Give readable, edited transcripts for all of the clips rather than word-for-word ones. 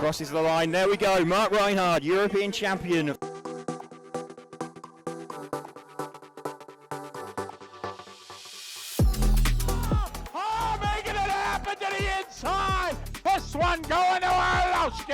Crosses the line. There we go. Mark Reinhard, European champion. Oh, making it happen to the inside. This one going to Orlowski.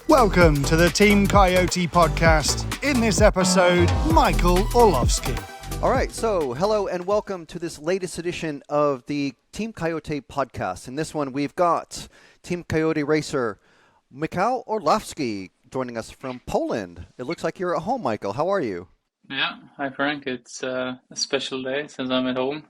Welcome to the Team Cayote podcast. In this episode, Michal Orlowski. All right, so hello and welcome to this latest edition of the Team Cayote podcast. In this one, we've got Team Cayote racer Michal Orlowski joining us from Poland. It looks like you're at home, Michael. How are you? Yeah, hi Frank. It's a special day since I'm at home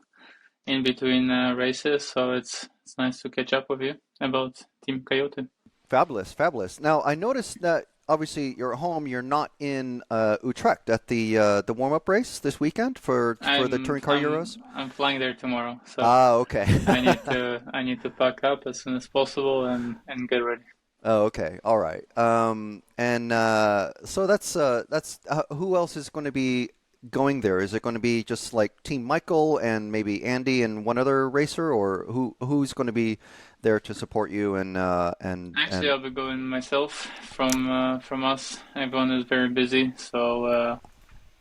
in between races, so it's nice to catch up with you about Team Cayote. Fabulous, fabulous. Now, I noticed that obviously you're at home. You're not in Utrecht at the warm-up race this weekend for the Touring Car Euros. I'm flying there tomorrow, so okay. I need to pack up as soon as possible and get ready. Oh, okay. All right. So that's who else is going to be going there? Is it going to be just like Team Michael and maybe Andy and one other racer, or who's going to be there to support you? Actually, I'll be going myself from us. Everyone is very busy, so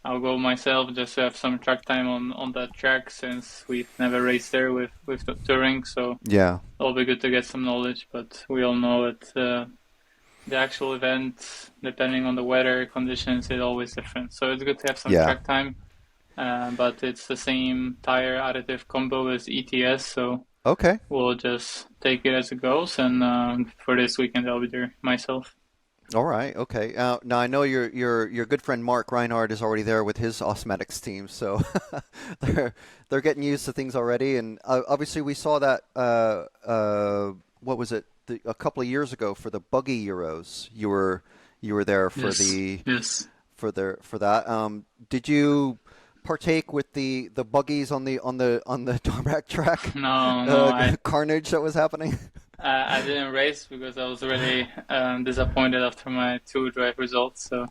I'll go myself just to have some track time on that track since we've never raced there with the touring. So yeah, it'll be good to get some knowledge. But we all know that the actual event, depending on the weather conditions, is always different. So it's good to have some track time. But it's the same tire additive combo as ETS, so okay, we'll just take it as it goes. And for this weekend, I'll be there myself. All right, okay. Now I know your good friend Mark Reinhard is already there with his Osmatics team, so they're getting used to things already. And obviously, we saw that. What was it? A couple of years ago for the Buggy Euros, you were there for for that. Did you partake with the buggies on the tarmac track? No, carnage that was happening. I didn't race because I was really disappointed after my two drive results. So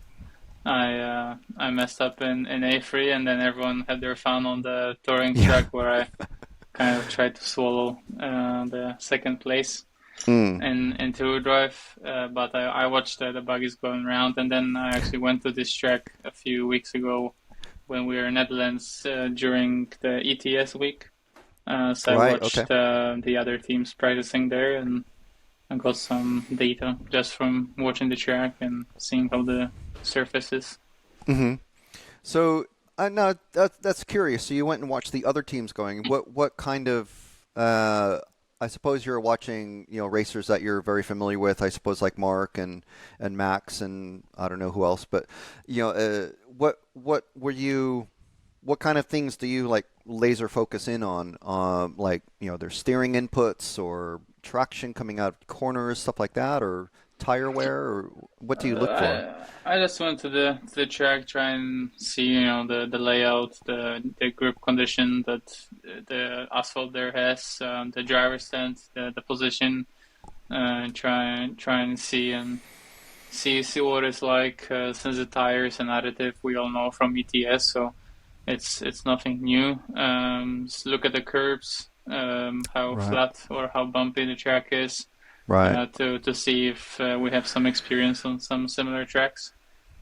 I messed up in A3, and then everyone had their fun on the touring track where I kind of tried to swallow the second place. In two drive, but I watched the buggies going around, and then I actually went to this track a few weeks ago when we were in Netherlands during the ETS week. So I watched the other teams practicing there, and I got some data just from watching the track and seeing how the surface is. Mm-hmm. So now that's curious. So you went and watched the other teams going. What kind of I suppose you're watching, racers that you're very familiar with. I suppose like Mark and Max and I don't know who else. But what were you? What kind of things do you like laser focus in on? Like their steering inputs or traction coming out of corners, stuff like that, or tire wear, or what do you look for? I just went to the track, try and see the layout, the grip condition that the asphalt there has, the driver stand, the position, try and see what it's like since the tires and additive we all know from ETS, so it's nothing new. Just look at the curbs, how flat or how bumpy the track is. Right. To see if we have some experience on some similar tracks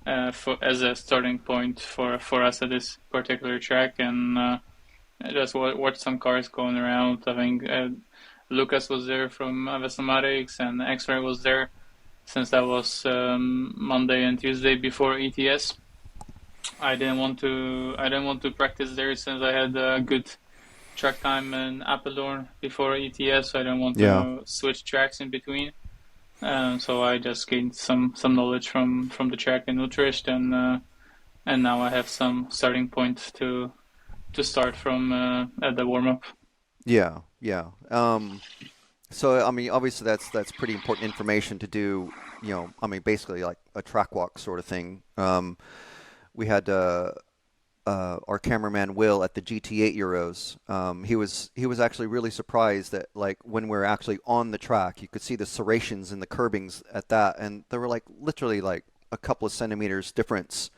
as a starting point for us at this particular track, and just watch some cars going around. I think Lucas was there from Avesomatics, and X-Ray was there since that was Monday and Tuesday before ETS. I didn't want to practice there since I had a good track time in Apeldoorn before ETS, so I don't want to switch tracks in between. So I just gained some knowledge from the track in Utrecht, and now I have some starting point to start from at the warm up. Yeah. So I mean, obviously that's pretty important information to do. Basically like a track walk sort of thing. We had our cameraman Will at the GT8 Euros. He was actually really surprised that like when we're actually on the track, you could see the serrations and the curbings at that, and there were like literally like a couple of centimeters difference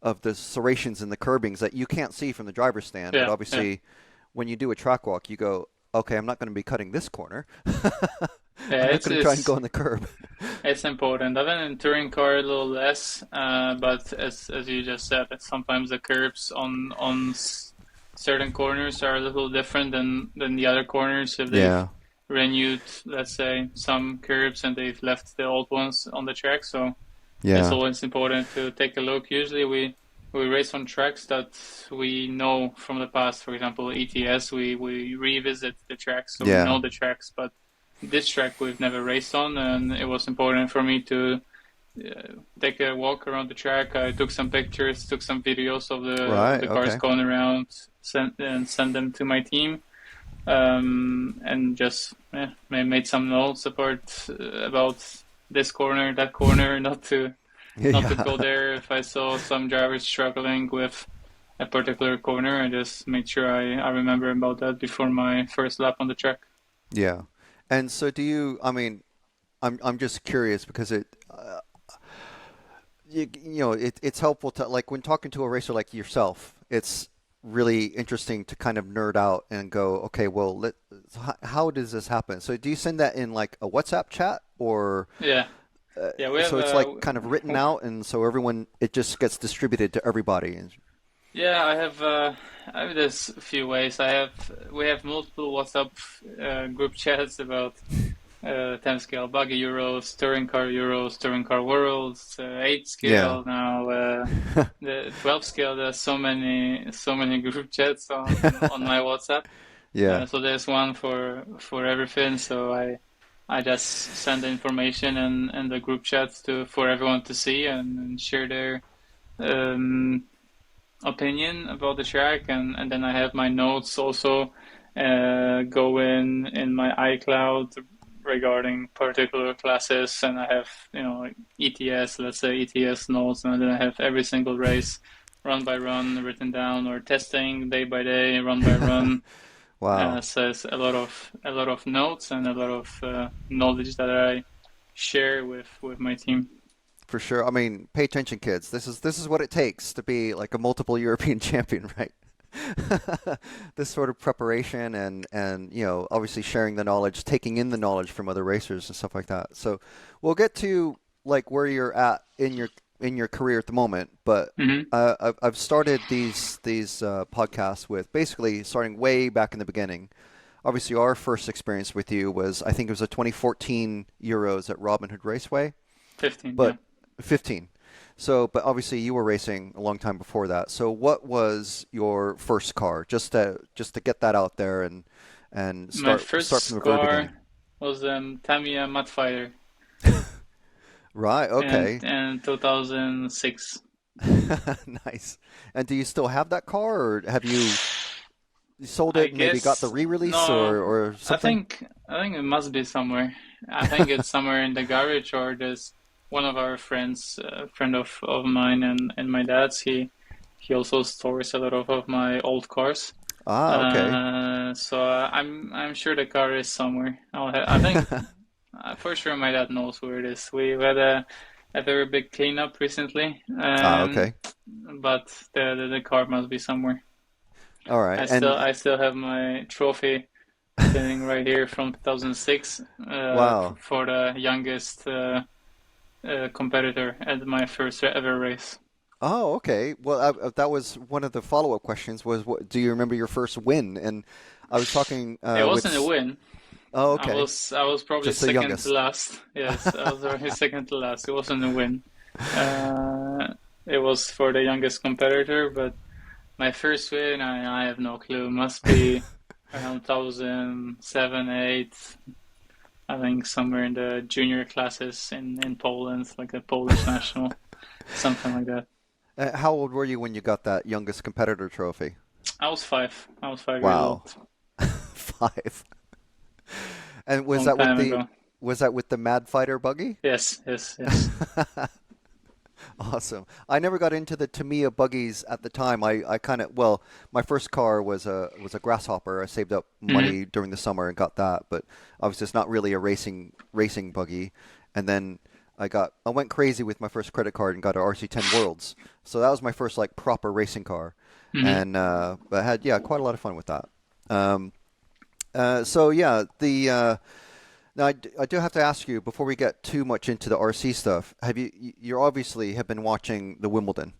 of the serrations and the curbings that you can't see from the driver's stand. But obviously, when you do a track walk, you go, okay, I'm not going to be cutting this corner. Yeah, I'm not going to try and go on the curb. It's important. I've been in touring car a little less, but as you just said, sometimes the curbs on certain corners are a little different than the other corners. If they've renewed, let's say, some curbs and they've left the old ones on the track, so it's always important to take a look. Usually we race on tracks that we know from the past. For example, ETS, we revisit the tracks, so we know the tracks, but this track we've never raced on, and it was important for me to take a walk around the track. I took some pictures, took some videos of the cars going around, send them to my team, and just made some notes about this corner, that corner, not to go there. If I saw some drivers struggling with a particular corner, I just made sure I remember about that before my first lap on the track. Yeah. And so do you, I mean, I'm just curious because it's helpful to, like, when talking to a racer like yourself, it's really interesting to kind of nerd out and go, okay, well, how does this happen? So do you send that in like a WhatsApp chat or? Yeah. So it's like kind of written out, and so it just gets distributed to everybody. Yeah, I have this a few ways. We have multiple WhatsApp group chats about 10 scale Buggy Euros, touring car Worlds, 8 scale now, the 12 scale. There's so many group chats on my WhatsApp. Yeah. So there's one for everything. So I just send the information and the group chats for everyone to see and share their opinion about the track, and then I have my notes also go in my iCloud regarding particular classes, and I have ETS, let's say ETS notes, and then I have every single race run by run written down, or testing day by day, run by run. Wow. So it's a lot of notes and a lot of knowledge that I share with my team. For sure. I mean, pay attention, kids. This is what it takes to be like a multiple European champion, right? This sort of preparation and obviously sharing the knowledge, taking in the knowledge from other racers and stuff like that. So we'll get to like where you're at in your career at the moment, but I've started these podcasts with basically starting way back in the beginning. Obviously, our first experience with you was, I think it was a 2014 Euros at Robin Hood Raceway. 15. But 15. So, but obviously you were racing a long time before that. So what was your first car? Just to get that out there and start from the very beginning. Was Tamiya Mud Fighter. Right, okay. And 2006. Nice. And do you still have that car, or have you sold it and maybe got the re-release or something? I think it must be somewhere. I think it's somewhere in the garage, or there's one of our friends, a friend of mine and my dad's, he also stores a lot of my old cars. Ah, okay. So I'm sure the car is somewhere. I think for sure my dad knows where it is. We had a very big cleanup recently. Okay. But the car must be somewhere. All right. I still have my trophy sitting right here from 2006. Wow. For the youngest competitor at my first ever race. Oh, okay. Well, that was one of the follow-up questions. Was do you remember your first win? And I was talking. It wasn't a win. Oh, okay. I was probably just second to last. Yes, I was probably second to last. It wasn't a win. It was for the youngest competitor, but my first win, I have no clue. Must be around 2007, 8. I think somewhere in the junior classes in Poland, like a Polish national, something like that. How old were you when you got that youngest competitor trophy? I was 5. I was 5 wow. years old. 5. And was that with the Mad Fighter buggy? Yes. Awesome. I never got into the Tamiya buggies at the time. I kind of, my first car was a Grasshopper. I saved up money during the summer and got that, but obviously it's not really a racing buggy. And then I went crazy with my first credit card and got an RC10 Worlds. So that was my first like proper racing car. And but I had quite a lot of fun with that. So yeah, now I do have to ask you before we get too much into the RC stuff. You obviously have been watching the Wimbledon?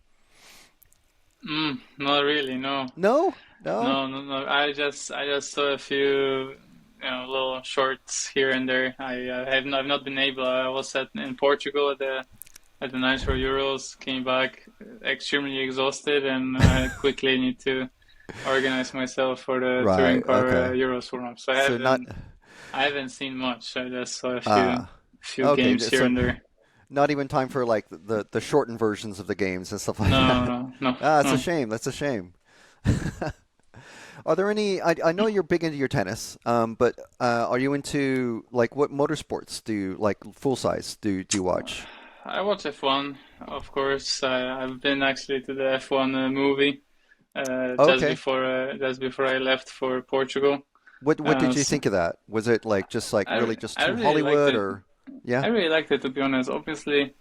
Not really, no. No, No. I just saw a few, little shorts here and there. I've not been able. I was in Portugal at the Nitro Euros. Came back extremely exhausted, and I quickly need to organize myself for the touring car Euros warm-up. So I haven't seen much. I just saw a few games here and there. Not even time for like the shortened versions of the games and stuff like that. No. That's a shame. That's a shame. Are there any? I know you're big into your tennis, but are you into like what motorsports do you like full size do you watch? I watch F1, of course. I've been actually to the F1 movie just before I left for Portugal. What did you think of that? Was it like just like really just too really Hollywood or? Yeah. I really liked it, to be honest. Obviously,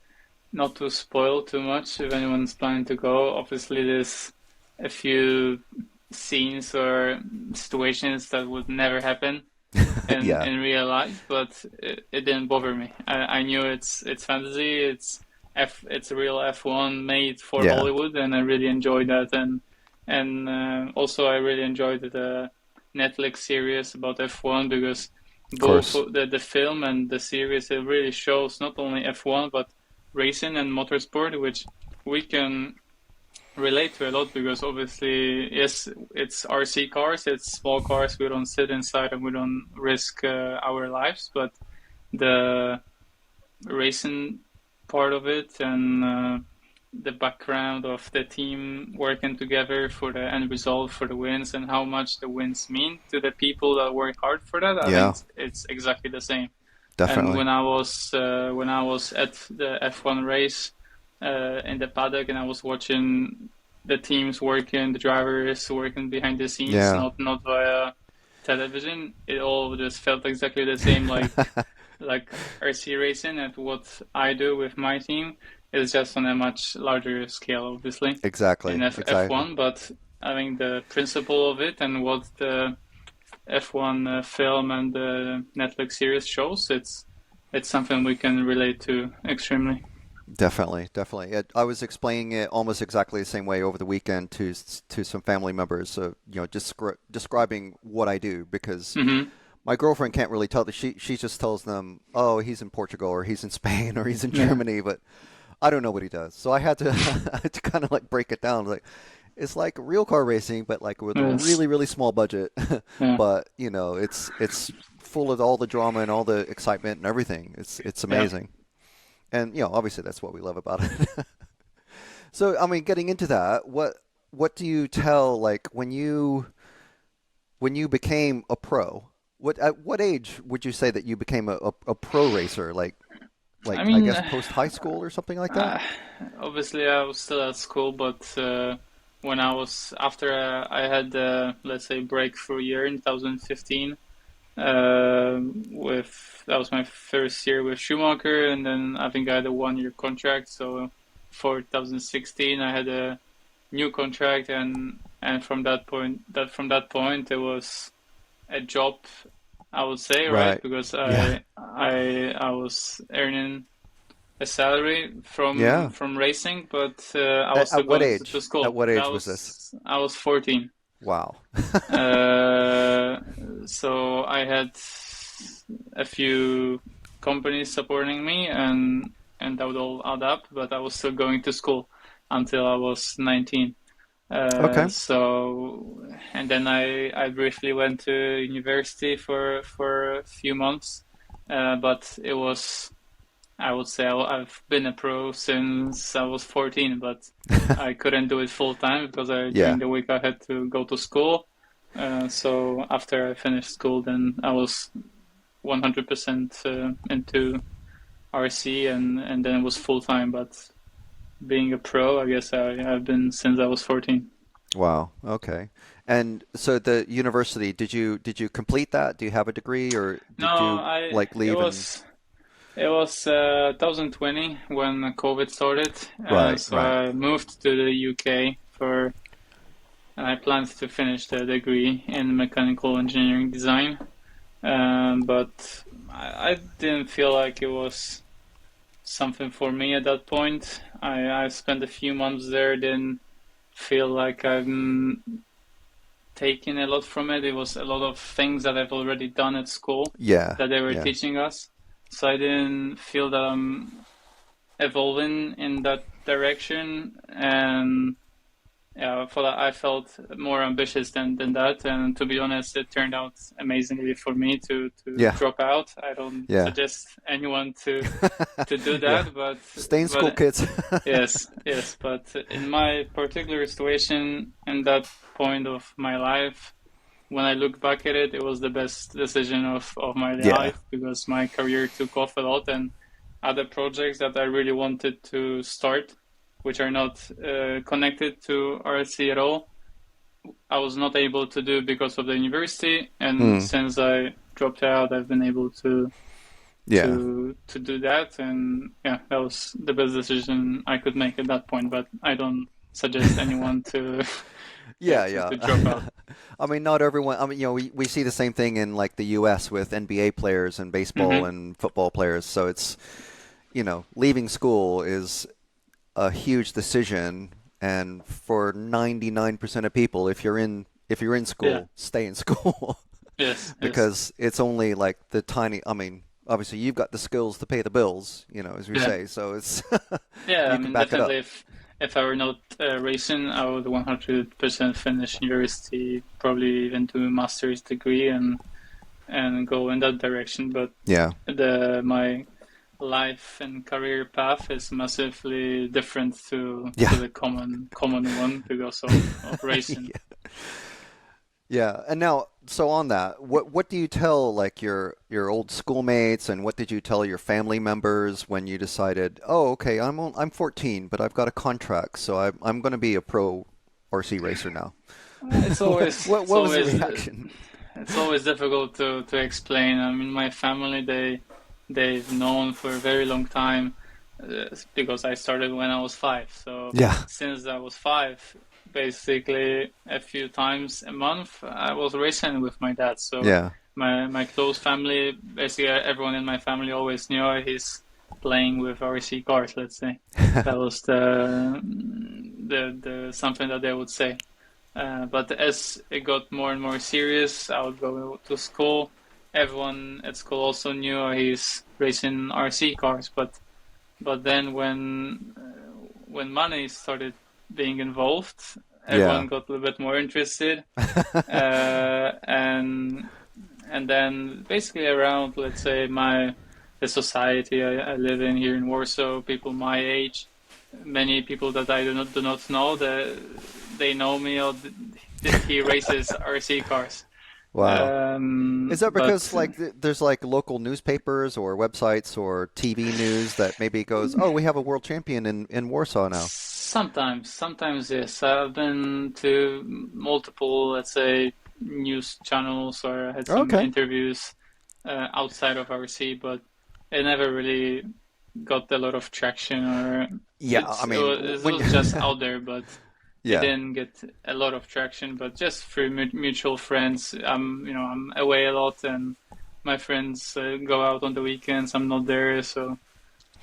not to spoil too much if anyone's planning to go. Obviously, there's a few scenes or situations that would never happen in real life, but it didn't bother me. I knew it's fantasy. It's a real F1 made for Hollywood, and I really enjoyed that. And also I really enjoyed the Netflix series about F1 because both the film and the series, it really shows not only F1 but racing and motorsport, which we can relate to a lot because obviously, yes, it's RC cars, it's small cars, we don't sit inside and we don't risk our lives, but the racing part of it and the background of the team working together for the end result, for the wins, and how much the wins mean to the people that work hard for that. I think it's exactly the same. Definitely. And when I was at the F1 race in the paddock, and I was watching the teams working, the drivers working behind the scenes, not via television, it all just felt exactly the same, like RC racing. And what I do with my team is just on a much larger scale, obviously. Exactly. In F1, but I think the principle of it and what the F1 film and the Netflix series shows, it's something we can relate to extremely. Definitely. I was explaining it almost exactly the same way over the weekend to some family members. Describing what I do because my girlfriend can't really tell. She just tells them, "Oh, he's in Portugal or he's in Spain or he's in Germany," but I don't know what he does. So I had to kind of like break it down. Like it's like real car racing, but like with a really, really small budget. But it's full of all the drama and all the excitement and everything. It's amazing. And obviously that's what we love about it. So I mean, getting into that, what do you tell like when you became a pro? At what age would you say that you became a pro racer? I guess post high school or something like that. Obviously, I was still at school, but when after I had let's say breakthrough year in 2015, that was my first year with Schumacher, and then I think I had a 1-year contract. So for 2016, I had a new contract, and from that point, it was a job, I would say, right? Because I was earning a salary from racing, but I was still going to school. At what age was this? I was 14. Wow. So I had a few companies supporting me, and that would all add up, but I was still going to school until I was 19. So, and then I briefly went to university for a few months, but it was, I would say I've been a pro since I was 14, but I couldn't do it full time because during the week I had to go to school. So after I finished school, then I was 100% into RC, and then it was full time, but being a pro, I guess I've been since I was 14. Wow. Okay. And so the university, did you complete that? Do you have a degree, or did you leave? It was 2020 when COVID started. Right. I moved to the UK for and I planned to finish the degree in mechanical engineering design. But I didn't feel like it was something for me at that point. I spent a few months there, didn't feel like I'm taking a lot from it. It was a lot of things that I've already done at school Yeah. that they were Yeah. teaching us. So I didn't feel that I'm evolving in that direction, and yeah, I felt more ambitious than that. And to be honest, it turned out amazingly for me to Yeah. drop out. I don't Yeah. suggest anyone to do Yeah. that, but Stay in school, kids. yes, but in my particular situation, in that point of my life, when I look back at it, it was the best decision of my Yeah. life, because my career took off a lot, and other projects that I really wanted to start, which are not connected to RC at all, I was not able to do because of the university. And since I dropped out, I've been able to do that. And yeah, that was the best decision I could make at that point. But I don't suggest anyone to to drop out. I mean, not everyone. I mean, you know, we see the same thing in like the U.S. with NBA players and baseball and football players. So it's, you know, leaving school is a huge decision, and for 99% of people, if you're in school, stay in school. Yes, because it's only like the tiny. I mean, obviously you've got the skills to pay the bills, you know, as we say. So it's I mean, definitely. If I were not racing, I would 100% finish university, probably even do a master's degree and go in that direction. But my life and career path is massively different to the common one because of racing. And now, so on that, what do you tell like your old schoolmates, and what did you tell your family members when you decided, oh, okay, I'm 14, but I've got a contract, so I'm going to be a pro RC racer now? It's always what was the reaction? It's always difficult to explain. I mean, my family, they've known for a very long time, because I started when I was 5. So since I was 5, basically a few times a month I was racing with my dad. So my close family, basically everyone in my family always knew he's playing with RC cars, let's say. That was the something that they would say. But as it got more and more serious, I would go to school. Everyone at school also knew he's racing RC cars, but then when money started being involved, everyone got a little bit more interested, and then basically around, let's say, the society I live in here in Warsaw, people my age, many people that I do not know, that they know me, or he races RC cars. Wow. Is that because like there's like local newspapers or websites or TV news that maybe goes, oh, we have a world champion in Warsaw now? Sometimes yes. I've been to multiple, let's say, news channels, or had some interviews outside of RC, but it never really got a lot of traction. Or it was just out there, but it didn't get a lot of traction. But just through mutual friends, I'm away a lot, and my friends go out on the weekends. I'm not there, so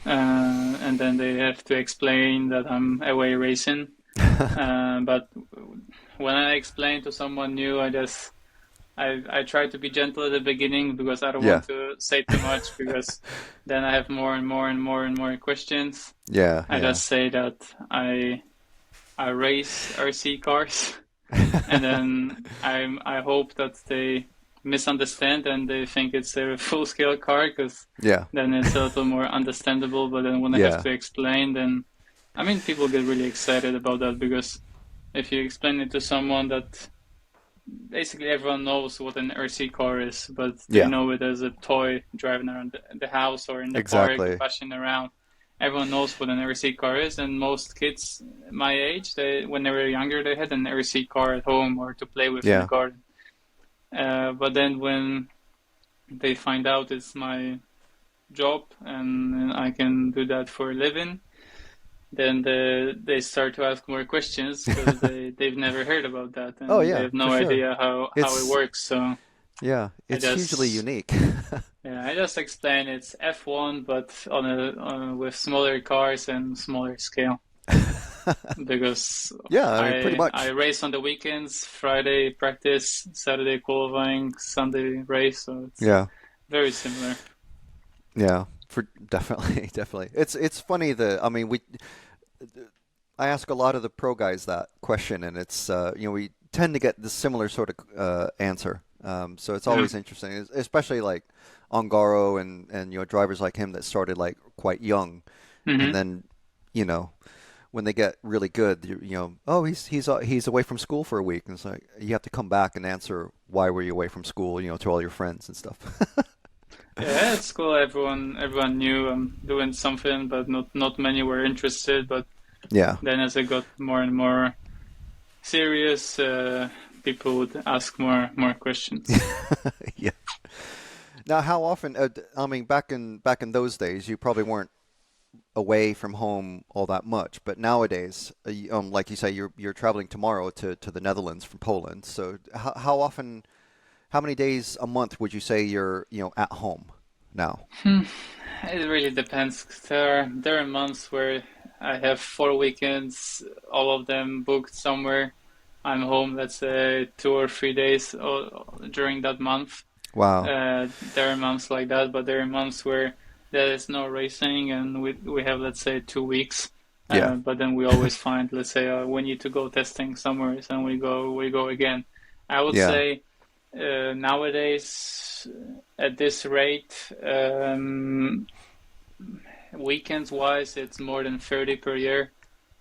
and then they have to explain that I'm away racing. But when I explain to someone new, I try to be gentle at the beginning, because I don't want to say too much, because then I have more and more questions. I just say that I race RC cars, and then I hope that they misunderstand and they think it's a full-scale car, because then it's a little more understandable. But then when I have to explain, then I mean, people get really excited about that, because if you explain it to someone that basically everyone knows what an RC car is, but they know it as a toy driving around the house or in the park, flashing around. Everyone knows what an RC car is, and most kids my age, when they were younger, they had an RC car at home or to play with in the garden. But then when they find out it's my job and I can do that for a living, then they start to ask more questions because they've never heard about that, and Oh they yeah, have no for sure. idea how it works. So Yeah, it's hugely just unique. yeah, I just explain it's F1, but with smaller cars and smaller scale. Because Yeah, I mean, pretty much. I race on the weekends, Friday practice, Saturday qualifying, Sunday race, so it's Yeah, very similar. yeah, for definitely, definitely. It's funny that I mean I ask a lot of the pro guys that question, and it's we tend to get the similar sort of answer. So it's always interesting, especially like Ongaro and drivers like him that started like quite young, and then when they get really good, he's away from school for a week, and it's like you have to come back and answer why were you away from school, to all your friends and stuff. Yeah, at school everyone knew I'm doing something, but not many were interested. But Yeah. then as I got more and more serious, people would ask more questions. Yeah. Now, how often? I mean, back in those days, you probably weren't away from home all that much. But nowadays, like you say, you're traveling tomorrow to the Netherlands from Poland. So how often? How many days a month would you say you're at home now? It really depends. There are months where I have 4 weekends, all of them booked somewhere. I'm home, let's say 2 or 3 days during that month. Wow. There are months like that, but there are months where there is no racing and we have, let's say, 2 weeks. Yeah. But then we always find, let's say, we need to go testing somewhere, and we go again. I would say nowadays at this rate, weekends wise, it's more than 30 per year.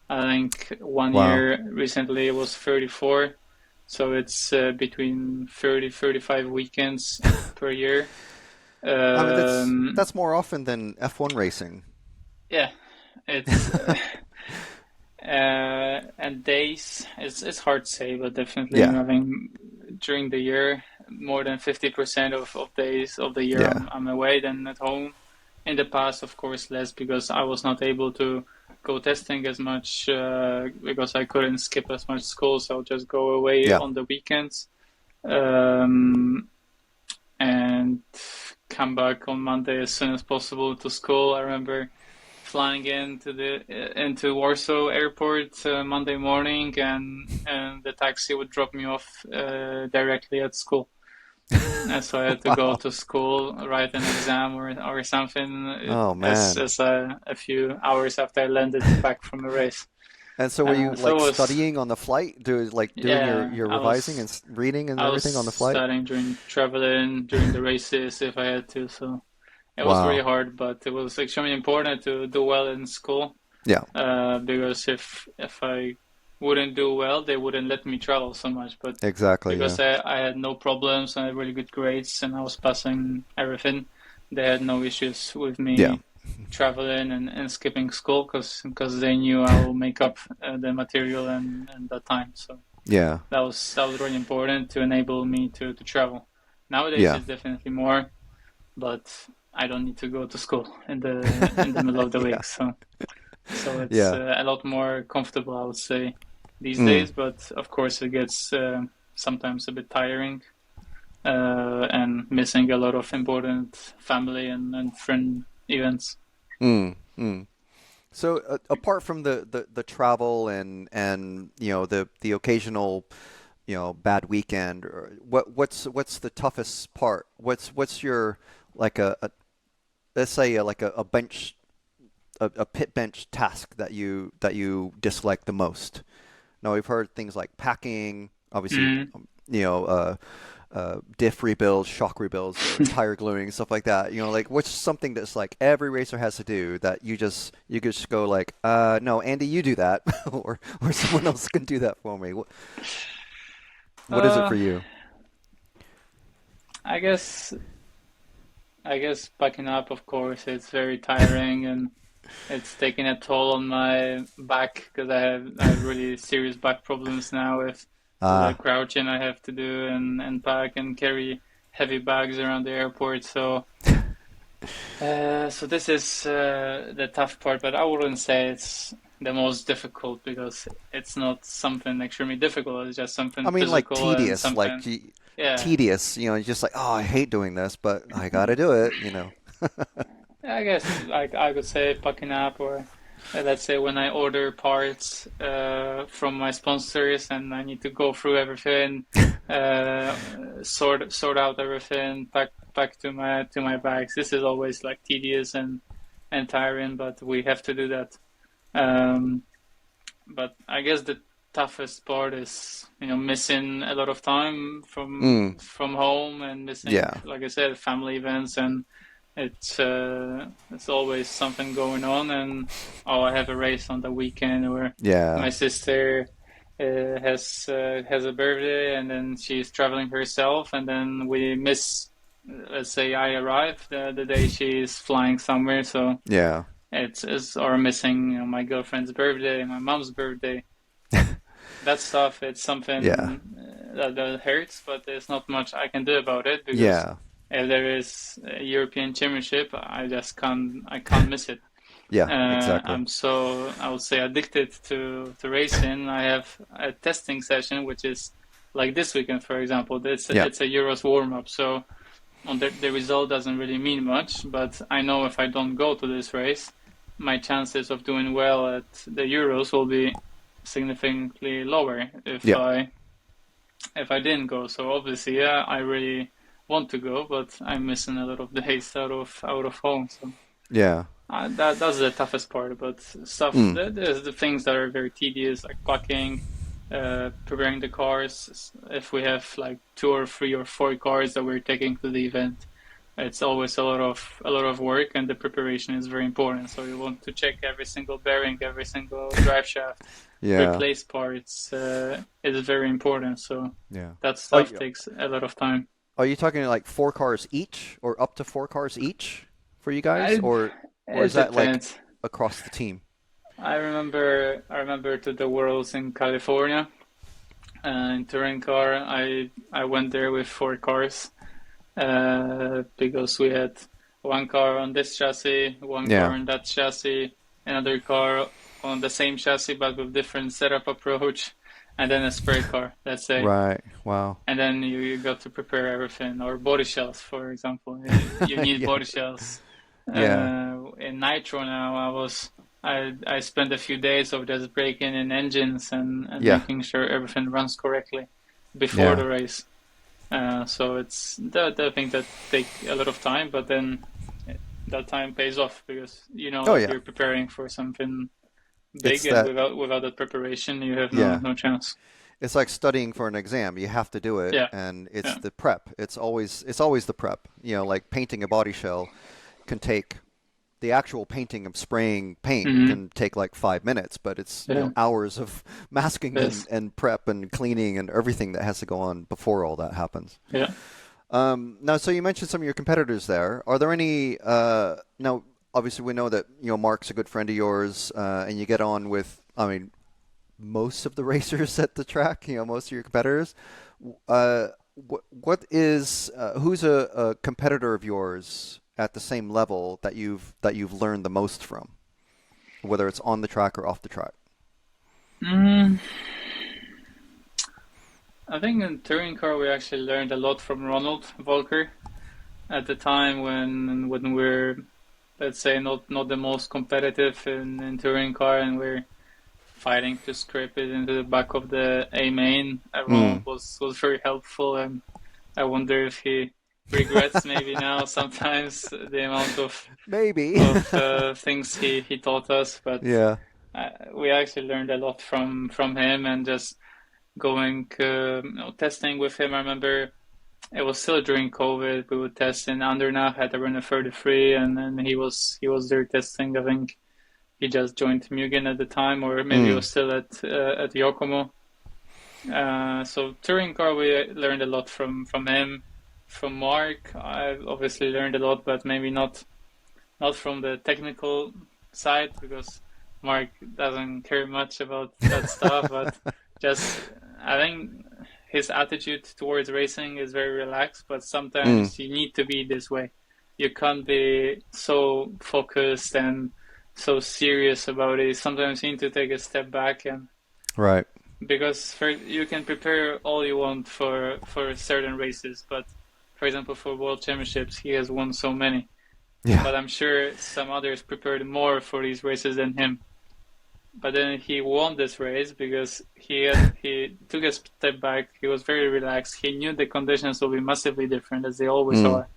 I think one year recently it was 34. So it's between 35 weekends per year. I mean, that's more often than F1 racing. Yeah, it's and days. It's hard to say, but definitely having during the year more than 50% of days of the year I'm away than at home. In the past, of course, less because I was not able to go testing as much because I couldn't skip as much school, so I'll just go away on the weekends and come back on Monday as soon as possible to school. I remember flying into Warsaw Airport Monday morning, and the taxi would drop me off directly at school. And so I had to go to school, write an exam or something. Oh man! As a few hours after I landed back from the race. And so were you studying on the flight, doing your revising and reading and everything on the flight? I was studying during the races if I had to. So it was really hard, but it was extremely important to do well in school. Yeah. Because if I wouldn't do well, they wouldn't let me travel so much. But exactly, because I had no problems and I had really good grades and I was passing everything, they had no issues with me traveling and skipping school because they knew I will make up the material and that time. So that was really important to enable me to travel. Nowadays it's definitely more, but I don't need to go to school in the middle of the week. So it's a lot more comfortable, I would say, these days. But of course it gets sometimes a bit tiring and missing a lot of important family and friend events. So apart from the travel and the occasional bad weekend, or what's the toughest part? What's your let's say like a bench a pit bench task that you dislike the most? Now we've heard things like packing, obviously, diff rebuilds, shock rebuilds, tire gluing, stuff like that. What's something that's like every racer has to do that you just go like, no, Andy, you do that, or someone else can do that for me. What is it for you? I guess packing up, of course, it's very tiring and it's taking a toll on my back because I have really serious back problems now with the crouching I have to do and pack and carry heavy bags around the airport. So this is the tough part, but I wouldn't say it's the most difficult, because it's not something extremely difficult. It's just something I mean, like physical and tedious, something. Yeah. tedious. You're just like, oh, I hate doing this, but I got to do it. I guess like I could say packing up, or let's say when I order parts from my sponsors and I need to go through everything, sort out everything, pack to my bags. This is always like tedious and tiring, but we have to do that. But I guess the toughest part is missing a lot of time from home, and missing, like I said, family events, and it's always something going on, and I have a race on the weekend, or my sister has a birthday, and then she's traveling herself, and then we miss. Let's say I arrive the day she's flying somewhere, so it's or missing my girlfriend's birthday, my mom's birthday. That stuff, it's something that hurts, but there's not much I can do about it, because if there is a European Championship, I can't miss it. Exactly. I'm so, I would say, addicted to racing. I have a testing session, which is like this weekend, for example. It's a Euros warm-up, so the result doesn't really mean much, but I know if I don't go to this race, my chances of doing well at the Euros will be significantly lower if I didn't go. So obviously, I really want to go, but I'm missing a lot of days out of home. So that's the toughest part. But stuff, there's the things that are very tedious, like packing, preparing the cars. If we have like 2 or 3 or 4 cars that we're taking to the event, it's always a lot of work, and the preparation is very important. So you want to check every single bearing, every single drive shaft, replace parts. It's very important. So that stuff takes a lot of time. Are you talking like 4 cars each, or up to 4 cars each for you guys, or is that depends. like across the team? I remember to the Worlds in California, in touring car. I went there with 4 cars, because we had 1 car on this chassis, 1 car on that chassis, another car on the same chassis but with different setup approach, and then a spare car, let's say. Right. Wow. And then you got to prepare everything, or body shells, for example. You need body shells. In Nitro now, I spent a few days of just breaking in engines and making sure everything runs correctly before the race. So it's the thing that take a lot of time, but then that time pays off, because you're preparing for something big, and without that preparation, you have no chance. It's like studying for an exam. You have to do it, and it's the prep. It's always the prep. Like painting a body shell can take, the actual painting of spraying paint can take like 5 minutes, but it's hours of masking and prep and cleaning and everything that has to go on before all that happens. Now, so you mentioned some of your competitors there. Are there any? Now, obviously, we know that Mark's a good friend of yours, and you get on with, most of the racers at the track. Most of your competitors. What is? Who's a competitor of yours at the same level that you've learned the most from, whether it's on the track or off the track? I think in touring car we actually learned a lot from Ronald Volker at the time when we're, let's say, not the most competitive in touring car, and we're fighting to scrape it into the back of the A main. Ronald was very helpful, and I wonder if he regrets maybe now sometimes the amount of things he taught us, but we actually learned a lot from him, and just going testing with him. I remember it was still during COVID. We would test in Andernach, had to run a 33, and then he was there testing. I think he just joined Mugen at the time, or maybe he was still at Yokomo. So touring car, we learned a lot from him. From Mark, I obviously learned a lot, but maybe not from the technical side, because Mark doesn't care much about that stuff. But just, I think his attitude towards racing is very relaxed, but sometimes you need to be this way. You can't be so focused and so serious about it. Sometimes you need to take a step back, and Right. because you can prepare all you want for certain races, but for example, for World Championships, he has won so many. Yeah. But I'm sure some others prepared more for these races than him. But then he won this race because he took a step back. He was very relaxed. He knew the conditions will be massively different, as they always are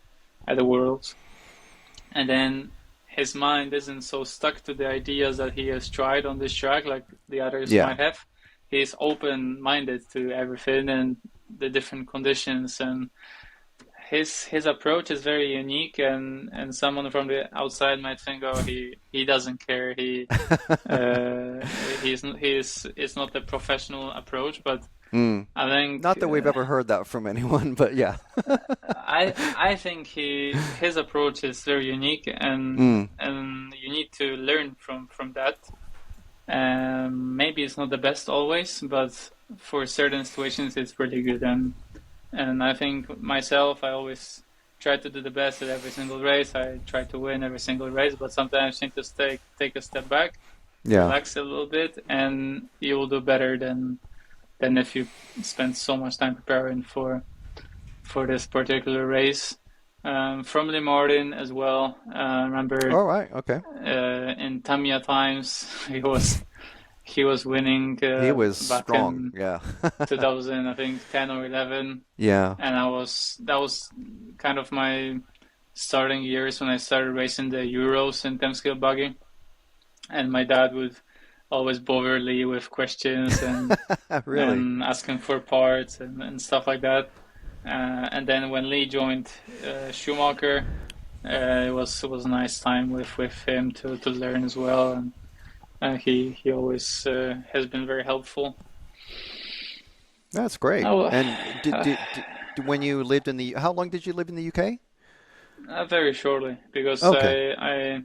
at the Worlds. And then his mind isn't so stuck to the ideas that he has tried on this track like the others might have. He's open-minded to everything and the different conditions, and his approach is very unique, and someone from the outside might think, oh, he doesn't care, it's not a professional approach, but I think not that we've ever heard that from anyone, but yeah. I think his approach is very unique, and you need to learn from that. Maybe it's not the best always, but for certain situations it's really good, and I think myself, I always try to do the best at every single race. I try to win every single race, but sometimes you need to take a step back, relax a little bit, and you will do better than if you spend so much time preparing for this particular race. From Le Martin as well. Remember? All right. Okay. In Tamiya times, he was winning. He was back strong. In 2000, I think 10 or 11. Yeah. And that was kind of my starting years when I started racing the Euros in 10-scale buggy, and my dad would always bother Lee with questions and, really? and asking for parts and stuff like that. And then when Lee joined Schumacher, it was a nice time with him to learn as well, and he always has been very helpful. That's great. Oh, and did when you lived in how long did you live in the UK? Very shortly, because I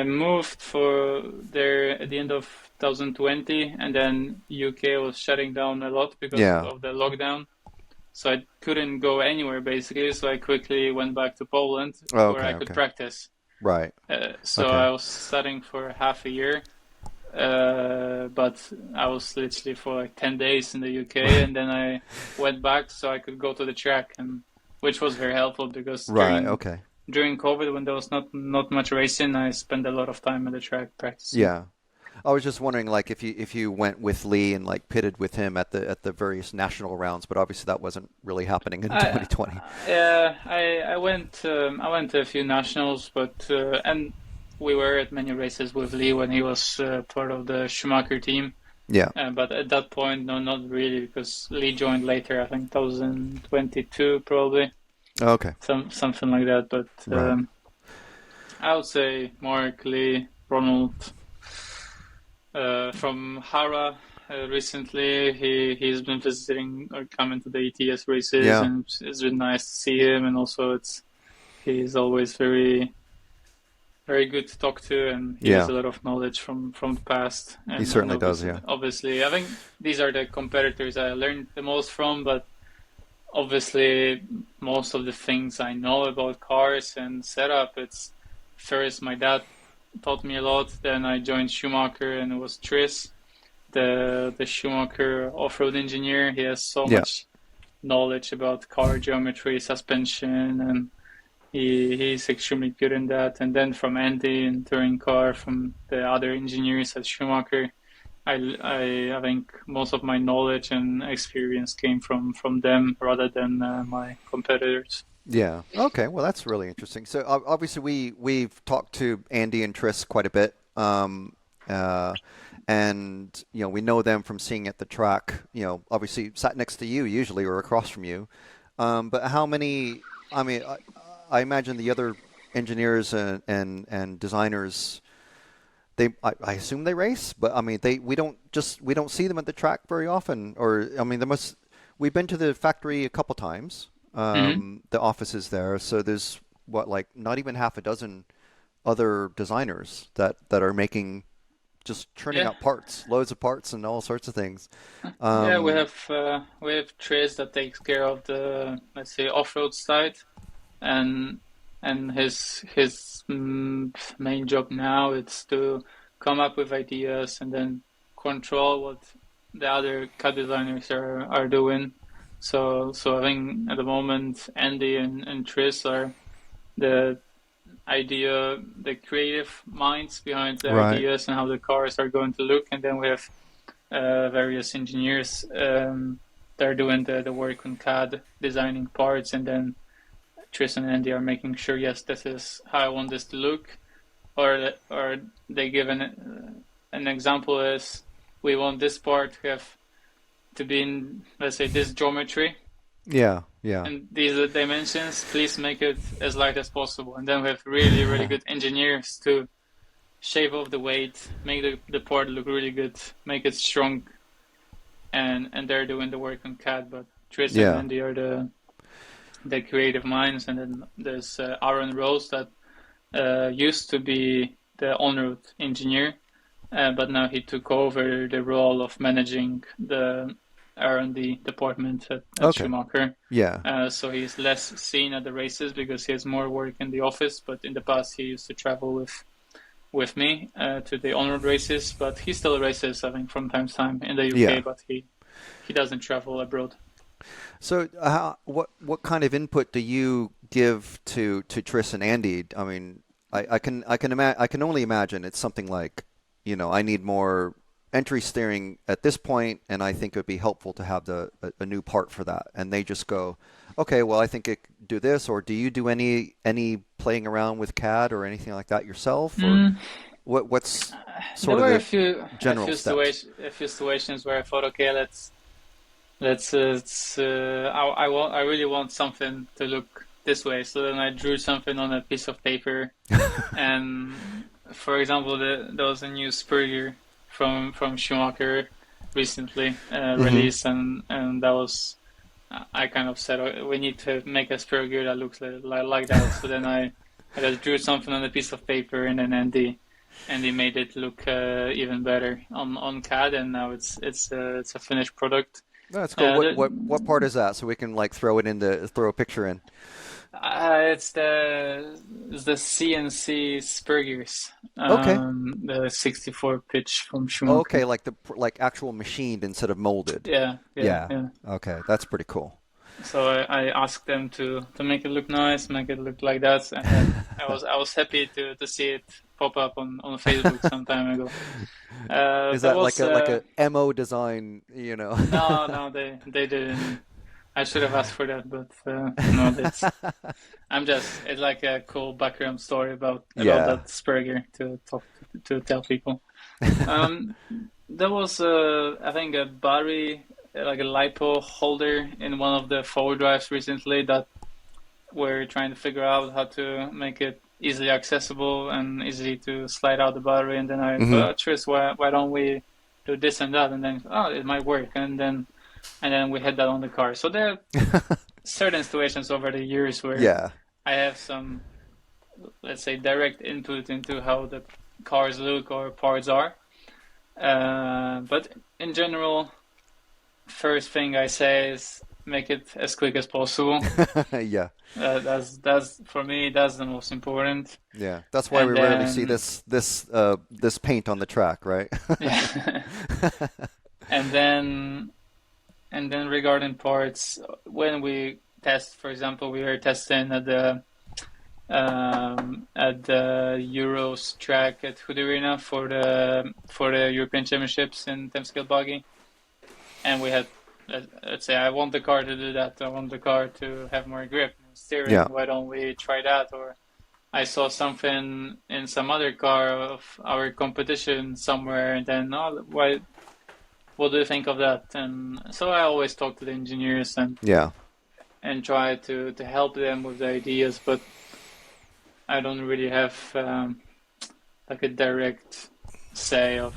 moved for there at the end of 2020, and then UK was shutting down a lot because of the lockdown. So I couldn't go anywhere basically. So I quickly went back to Poland where I could practice. Right. I was studying for half a year, but I was literally for like 10 days in the UK, and then I went back so I could go to the track, and which was very helpful because during COVID, when there was not much racing, I spent a lot of time at the track practicing. Yeah. I was just wondering, like, if you went with Lee and like pitted with him at the various national rounds, but obviously that wasn't really happening in 2020. Yeah, I went to a few nationals, but and we were at many races with Lee when he was part of the Schumacher team. Yeah. But at that point, no, not really, because Lee joined later. I think 2022 probably. Okay. Something like that, but I would say Mark, Lee, Ronald. From Hara recently, he's been visiting or coming to the ETS races, and it's been nice to see him. And also, he's always very, very good to talk to, and he has a lot of knowledge from the past. And, he certainly does. Yeah. Obviously, I think these are the competitors I learned the most from, but obviously, most of the things I know about cars and setup, it's first my dad taught me a lot. Then I joined Schumacher, and it was Tris, the Schumacher off-road engineer. He has so much knowledge about car geometry, suspension, and he's extremely good in that. And then from Andy and touring car, from the other engineers at Schumacher, I think most of my knowledge and experience came from them rather than my competitors. Yeah. Okay. Well, that's really interesting. So obviously we've talked to Andy and Tris quite a bit, and we know them from seeing at the track. Obviously sat next to you usually or across from you. But how many? I mean, I imagine the other engineers and designers. I assume they race, but I mean we don't see them at the track very often. Or I mean we've been to the factory a couple times. The office is there, so there's not even half a dozen other designers that are making, just churning out parts, loads of parts and all sorts of things. We have Tris that takes care of the, let's say, off-road side, and and his main job now is to come up with ideas and then control what the other CAD designers are doing. So I think at the moment Andy and Tris are the creative minds behind the Right. ideas and how the cars are going to look, and then we have various engineers that are doing the work on CAD, designing parts, and then Tris and Andy are making sure, yes, this is how I want this to look, or they give an example is we want this part to be in, let's say, this geometry. Yeah. And these are dimensions, please make it as light as possible. And then we have really, really good engineers to shave off the weight, make the part look really good, make it strong. And they're doing the work on CAD, but Tris and Andy are the creative minds. And then there's Aaron Rose that used to be the on-road engineer, but now he took over the role of managing the R&D department at Schumacher. Yeah. So he's less seen at the races because he has more work in the office. But in the past, he used to travel with me to the on-road races. But he still races, I think, from time to time in the UK. But he doesn't travel abroad. So what kind of input do you give to Tris and Andy? I mean, I can only imagine it's something like, I need more entry steering at this point, and I think it would be helpful to have a new part for that. And they just go, okay, well, I think it do this. Or do you do any playing around with CAD or anything like that yourself? Or what's sort there of were the general steps? A few situations where I thought, okay, I really want something to look this way. So then I drew something on a piece of paper, and for example, there was a new Spurrier from Schumacher recently released, and that was, I kind of said, we need to make a Spurrier that looks like that. So then I just drew something on a piece of paper, and then Andy made it look even better on CAD, and now it's a finished product. That's cool. What part is that? So we can throw a picture in. It's the CNC Spurriers. Okay. The 64 pitch from Schumacher. Okay, like actual machined instead of molded. Yeah. Okay, that's pretty cool. So I asked them to make it look nice, make it look like that, and then I was happy to see it pop up on Facebook some time ago. Is that like a MO design? No, they didn't. I should have asked for that, but no. It's like a cool background story about that Spurrier to tell people. There was I think a battery, like a LiPo holder in one of the forward drives recently that we're trying to figure out how to make it easily accessible and easy to slide out the battery. And then I thought, Tris, why don't we do this and that? And then it might work. And then we had that on the car. So there are certain situations over the years where I have some, let's say, direct input into how the cars look or parts are. But in general, first thing I say is make it as quick as possible. Yeah. That's for me. That's the most important. Yeah, that's why we rarely see this paint on the track, right? Yeah. And then regarding parts, when we test, for example, we were testing at the Euros track at Hood Arena for the European Championships in 10-scale buggy, and we had, let's say, I want the car to do that. I want the car to have more grip and steering. Yeah. Why don't we try that? Or I saw something in some other car of our competition somewhere, and then what do you think of that? And so I always talk to the engineers and try to help them with the ideas, but I don't really have like a direct say of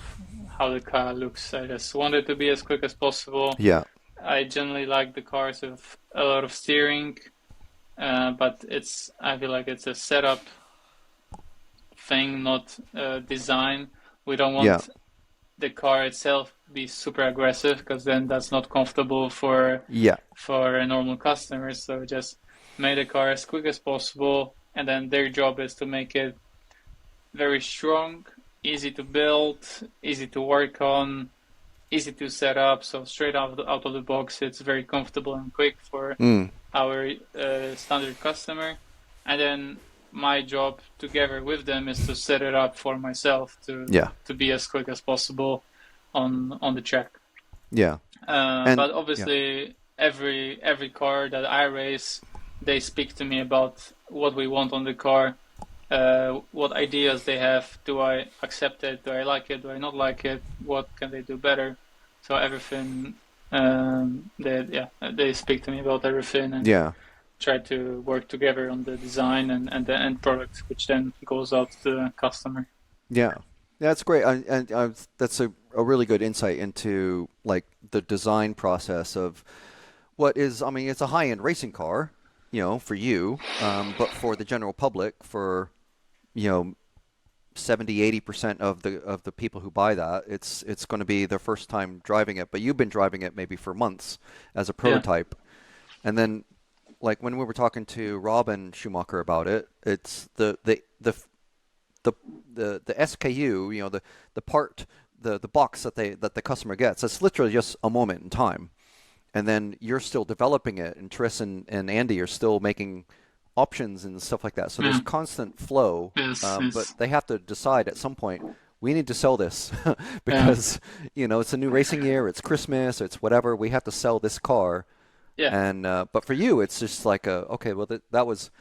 how the car looks. I just want it to be as quick as possible. Yeah. I generally like the cars with a lot of steering, but I feel like it's a setup thing, not design. We don't want the car itself be super aggressive, because then that's not comfortable for a normal customer. So just make the car as quick as possible, and then their job is to make it very strong, easy to build, easy to work on, easy to set up. So straight out of the box, it's very comfortable and quick for our standard customer. And then my job together with them is to set it up for myself to be as quick as possible on the track. Yeah. But obviously, every car that I race, they speak to me about what we want on the car, what ideas they have. Do I accept it? Do I like it? Do I not like it? What can they do better? So everything, they speak to me about everything and try to work together on the design and the end product, which then goes out to the customer. Yeah, that's great. And that's a really good insight into like the design process of what is. I mean, it's a high-end racing car, for you, but for the general public, for 70-80% of the people who buy that, it's going to be their first time driving it. But you've been driving it maybe for months as a prototype, and then like when we were talking to Robin Schumacher about it, it's the SKU, the part, the box that the customer gets. It's literally just a moment in time, and then you're still developing it, and Tris and Andy are still making options and stuff like that. So there's constant flow, but they have to decide at some point, we need to sell this because it's a new racing year, it's Christmas, it's whatever. We have to sell this car. Yeah. And but for you, it's just like that was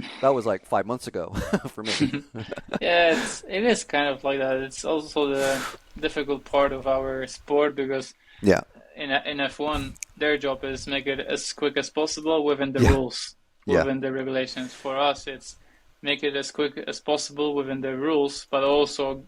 like 5 months ago for me. Yeah, it is kind of like that. It's also the difficult part of our sport because in F1, their job is make it as quick as possible within the rules, within the regulations. For us, it's make it as quick as possible within the rules, but also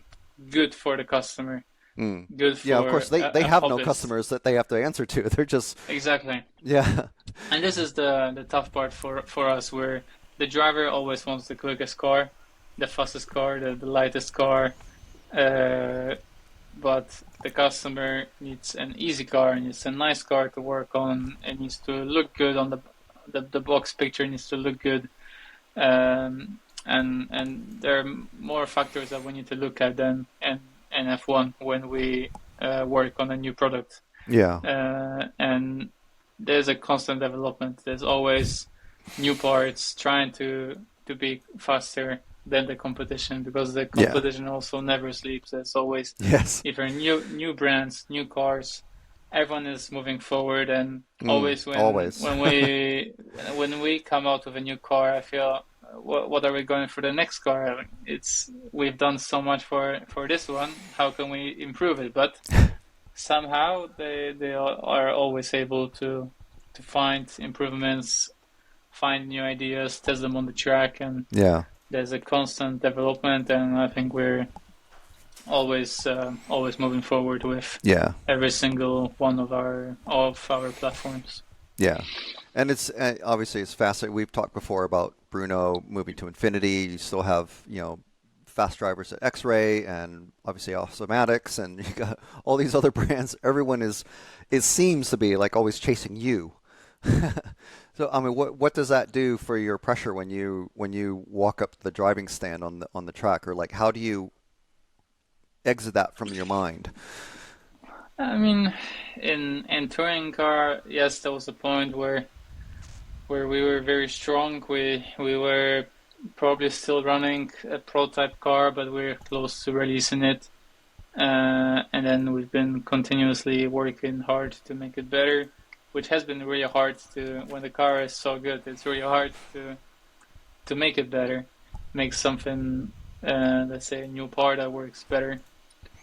good for the customer. Good for of course, they have no customers that they have to answer to. They're just exactly. Yeah. And this is the tough part for us, where the driver always wants the quickest car, the fastest car, the lightest car, but the customer needs an easy car, needs a nice car to work on. It needs to look good on the box picture needs to look good, and there are more factors that we need to look at than in F1 when we work on a new product. And there's a constant development. There's always new parts trying to be faster than the competition, because the competition also never sleeps. There's always either new brands, new cars. Everyone is moving forward, and always when we come out with a new car, I feel, what are we going for the next car? We've done so much for this one. How can we improve it? But somehow they are always able to find improvements, find new ideas, test them on the track, and there's a constant development. And I think we're always moving forward with every single one of our platforms. And it's obviously it's fascinating. We've talked before about Bruno moving to Infinity. You still have fast drivers at X-Ray and obviously Automatics, and you got all these other brands. Everyone it seems to be like always chasing you. So I mean, what does that do for your pressure when you walk up the driving stand on the track, or like how do you exit that from your mind? I mean, in touring car, yes, there was a point where we were very strong. We were probably still running a prototype car, but we're close to releasing it. And then we've been continuously working hard to make it better, which has been really hard when the car is so good. It's really hard to make it better, make something, let's say, a new part that works better.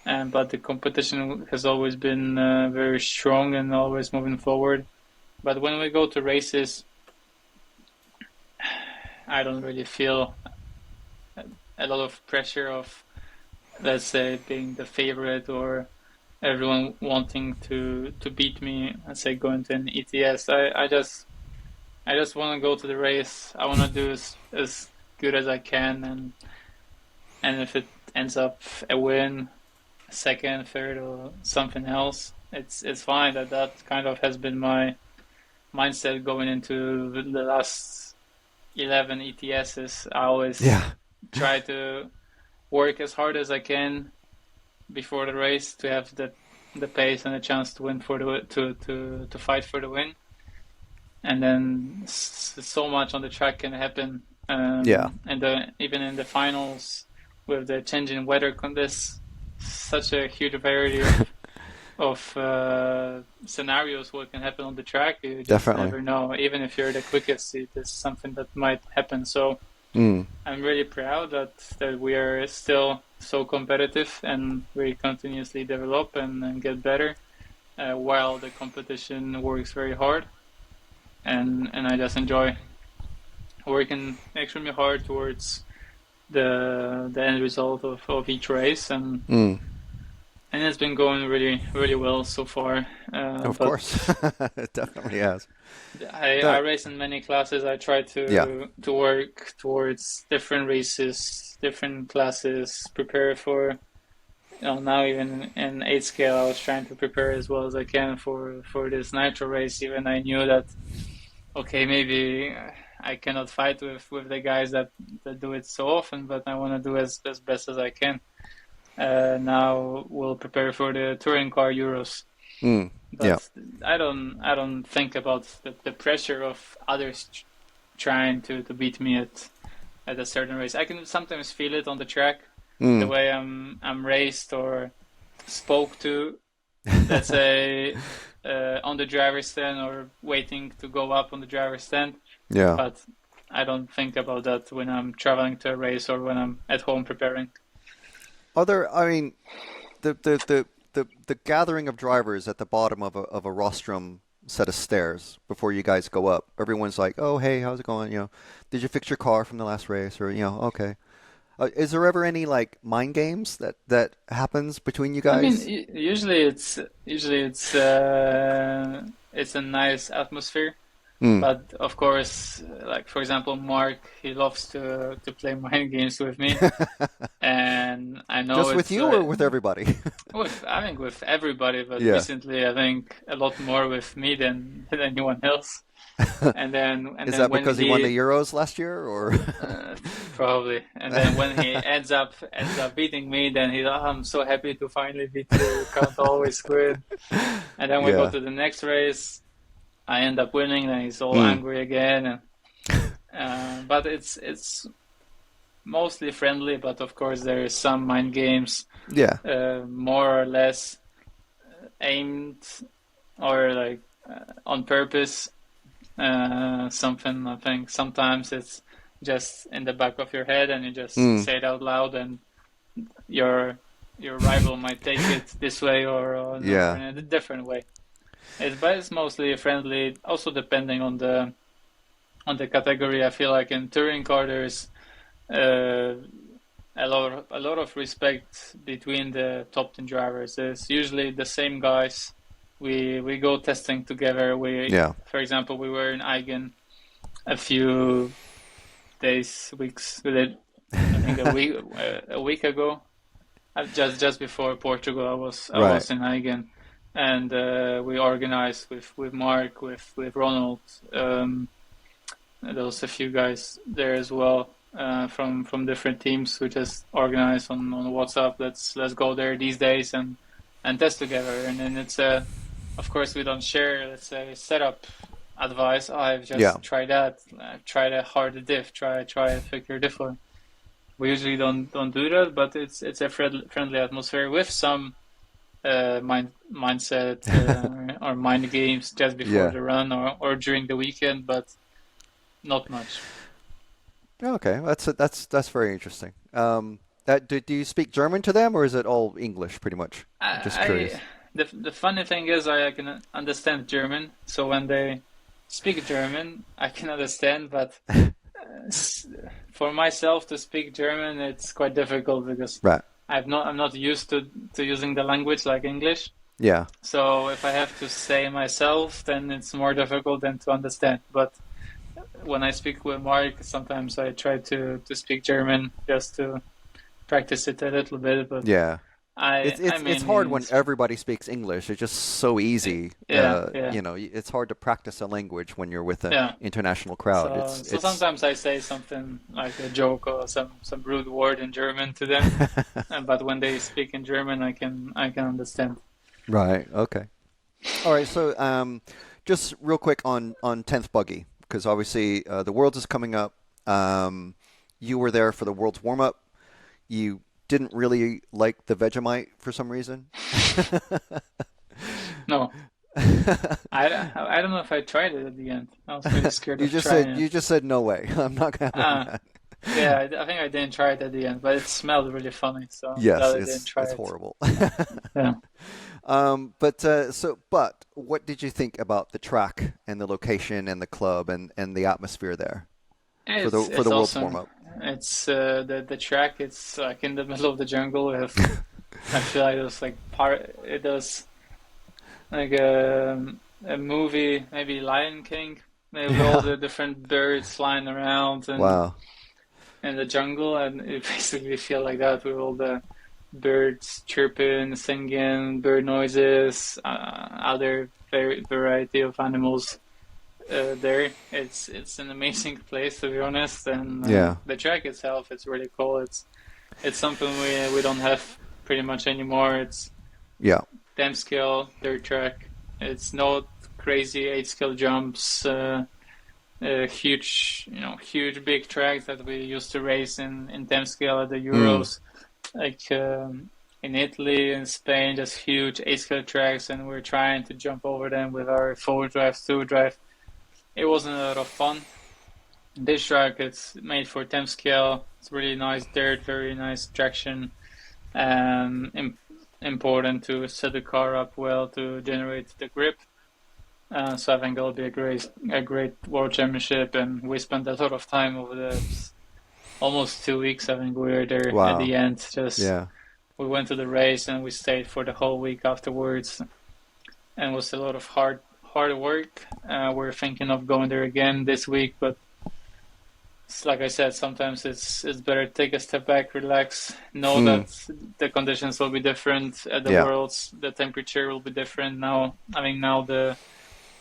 But the competition has always been very strong and always moving forward. But when we go to races, I don't really feel a lot of pressure of, let's say, being the favorite or everyone wanting to beat me. Let's say going to an ETS. I just want to go to the race. I want to do as good as I can, and if it ends up a win, second, third, or something else, it's fine. That kind of has been my mindset going into the last 11 ETSs, I always try to work as hard as I can before the race to have the pace and a chance to win to fight for the win. And then so much on the track can happen. And even in the finals with the changing weather conditions, such a huge variety of scenarios what can happen on the track. You just never know. Even if you're the quickest, it is something that might happen. So I'm really proud that we are still so competitive and we continuously develop and get better while the competition works very hard. And I just enjoy working extremely hard towards the end result of each race, and it's been going really, really well so far. Of course, it definitely has. I race in many classes. I try to work towards different races, different classes, prepare for. Now even in 8 scale, I was trying to prepare as well as I can for this Nitro race. Even I knew that, okay, maybe I cannot fight with the guys that do it so often, but I want to do as best as I can. Now we'll prepare for the touring car Euros. But I don't think about the pressure of others trying to beat me at a certain race. I can sometimes feel it on the track. The way I'm raced or spoke to, let's say, on the driver's stand or waiting to go up on the driver's stand. Yeah. But I don't think about that when I'm traveling to a race or when I'm at home preparing. The gathering of drivers at the bottom of a rostrum set of stairs before you guys go up. Everyone's like, "Oh, hey, how's it going? Did you fix your car from the last race?" Or okay. Is there ever any mind games that happens between you guys? I mean, usually it's a nice atmosphere, but of course, for example, Mark, he loves to play mind games with me, and I know just with you or with everybody. with everybody, but recently I think a lot more with me than anyone else. And then is that because he won the Euros last year, or probably? And then when he ends up beating me, then he's I'm so happy to finally beat you. Can't always quit. And then we go to the next race. I end up winning, and he's all angry again. But it's mostly friendly. But of course, there is some mind games. More or less aimed or on purpose. Something I think sometimes it's just in the back of your head and you just say it out loud, and your rival might take it this way or in a different way. But it's mostly friendly. Also depending on the category, I feel like in touring car there's a lot of respect between the top 10 drivers. It's usually the same guys. We go testing together. For example, we were in Eigen a few weeks. I think a week ago. Just before Portugal, I was in Eigen, and we organized with Mark, with Ronald. There was a few guys there as well from different teams. We just organized on WhatsApp. Let's go there these days and test together. And then it's of course, we don't share, let's say, setup advice. I've just tried that. I've tried a harder diff. Try a thicker differ. We usually don't do that, but it's a friendly atmosphere with some mindset or mind games just before the run or during the weekend, but not much. Okay, that's very interesting. Do you speak German to them, or is it all English pretty much? I'm just curious. The funny thing is I can understand German, so when they speak German, I can understand, but for myself to speak German, it's quite difficult because I'm not used to using the language like English. Yeah. So if I have to say myself, then it's more difficult than to understand. But when I speak with Mark, sometimes I try to speak German just to practice it a little bit, but It's hard when everybody speaks English. It's just so easy. You know, it's hard to practice a language when you're with an international crowd. So sometimes I say something like a joke or some rude word in German to them, but when they speak in German, I can understand. Right. Okay. All right. So just real quick on 10th Buggy, because obviously the Worlds is coming up. You were there for the Worlds warm up. You didn't really like the Vegemite for some reason. No. I don't know if I tried it at the end. I was pretty scared of trying it. You just said no way. I'm not gonna have that. Yeah, I think I didn't try it at the end, but it smelled really funny. So yes, I didn't try it's it. horrible. Yeah. But what did you think about the track and the location and the club and the atmosphere there for the World's awesome. warm up? It's the track. It's like in the middle of the jungle. I feel like it was like a movie, maybe Lion King, maybe with all the different birds flying around and wow. in the jungle, and it basically feel like that with all the birds chirping, singing, bird noises, other variety of animals. There, it's an amazing place, to be honest, and the track itself, it's really cool. It's something we don't have pretty much anymore. It's damn scale dirt track. It's not crazy 8-scale jumps, huge big tracks that we used to race in 10 scale at the Euros, like in Italy and Spain, just huge 8-scale tracks, and we're trying to jump over them with our 4-drive, 2-drive. It wasn't a lot of fun. This track, it's made for 10 scale. It's really nice dirt, very nice traction. Important to set the car up well to generate the grip. So I think it'll be a great World Championship, and we spent a lot of time over the almost 2 weeks. I think we were there at the end. We went to the race and we stayed for the whole week afterwards, and it was a lot of hard work. We're thinking of going there again this week, but like I said, sometimes it's better to take a step back, relax, know that the conditions will be different at the Worlds, the temperature will be different. Now, I think that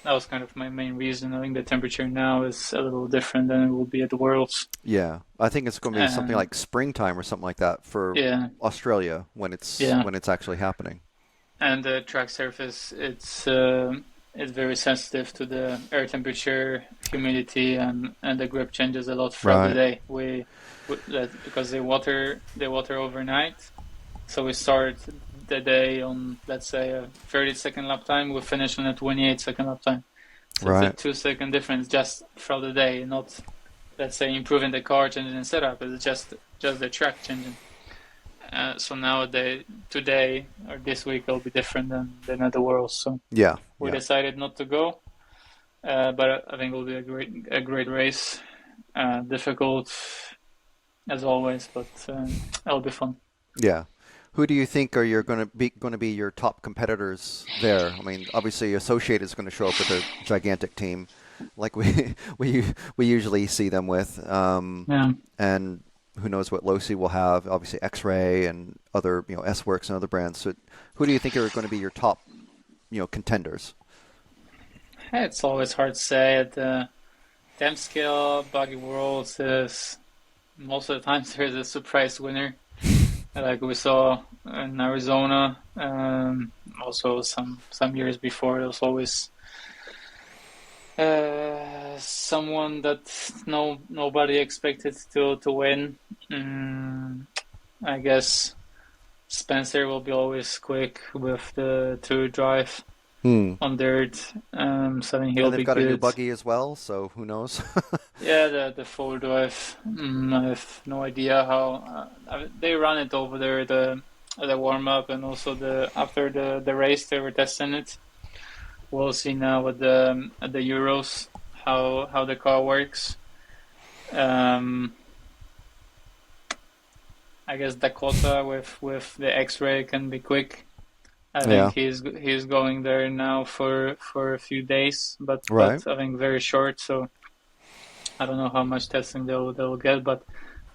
was kind of my main reason. I think the temperature now is a little different than it will be at the Worlds. Yeah, I think it's going to be something like springtime or something like that for Australia when it's actually happening. And the track surface, it's very sensitive to the air temperature, humidity, and the grip changes a lot throughout the day. We because they water overnight, so we start the day on, let's say, a 30-second lap time. We finish on a 28-second lap time. So it's a 2-second difference just throughout the day, not, let's say, improving the car, changing the setup. It's just the track changing. So today or this week will be different than at the Worlds. So we decided not to go, but I think it will be a great race. Difficult as always, but it'll be fun. Yeah. Who do you think are going to be your top competitors there? I mean, obviously Associated is going to show up with a gigantic team, like we usually see them with. And who knows what Losi will have? Obviously X-Ray and other S-Works and other brands. So who do you think are going to be your top contenders? It's always hard to say. At the Temp scale, Buggy Worlds is most of the times there's a surprise winner. Like we saw in Arizona, also some years before, there was always someone that nobody expected to win. I guess Spencer will be always quick with the 2-drive on dirt. So I think he'll be good. They've got a new Buggy as well, so who knows? Yeah, the 4-drive. I have no idea how they run it over there. The warm up and also after the race they were testing it. We'll see now at the Euros how the car works. I guess Dakota with the X-Ray can be quick. I think he's going there now for a few days, but I think very short. So I don't know how much testing they'll get. But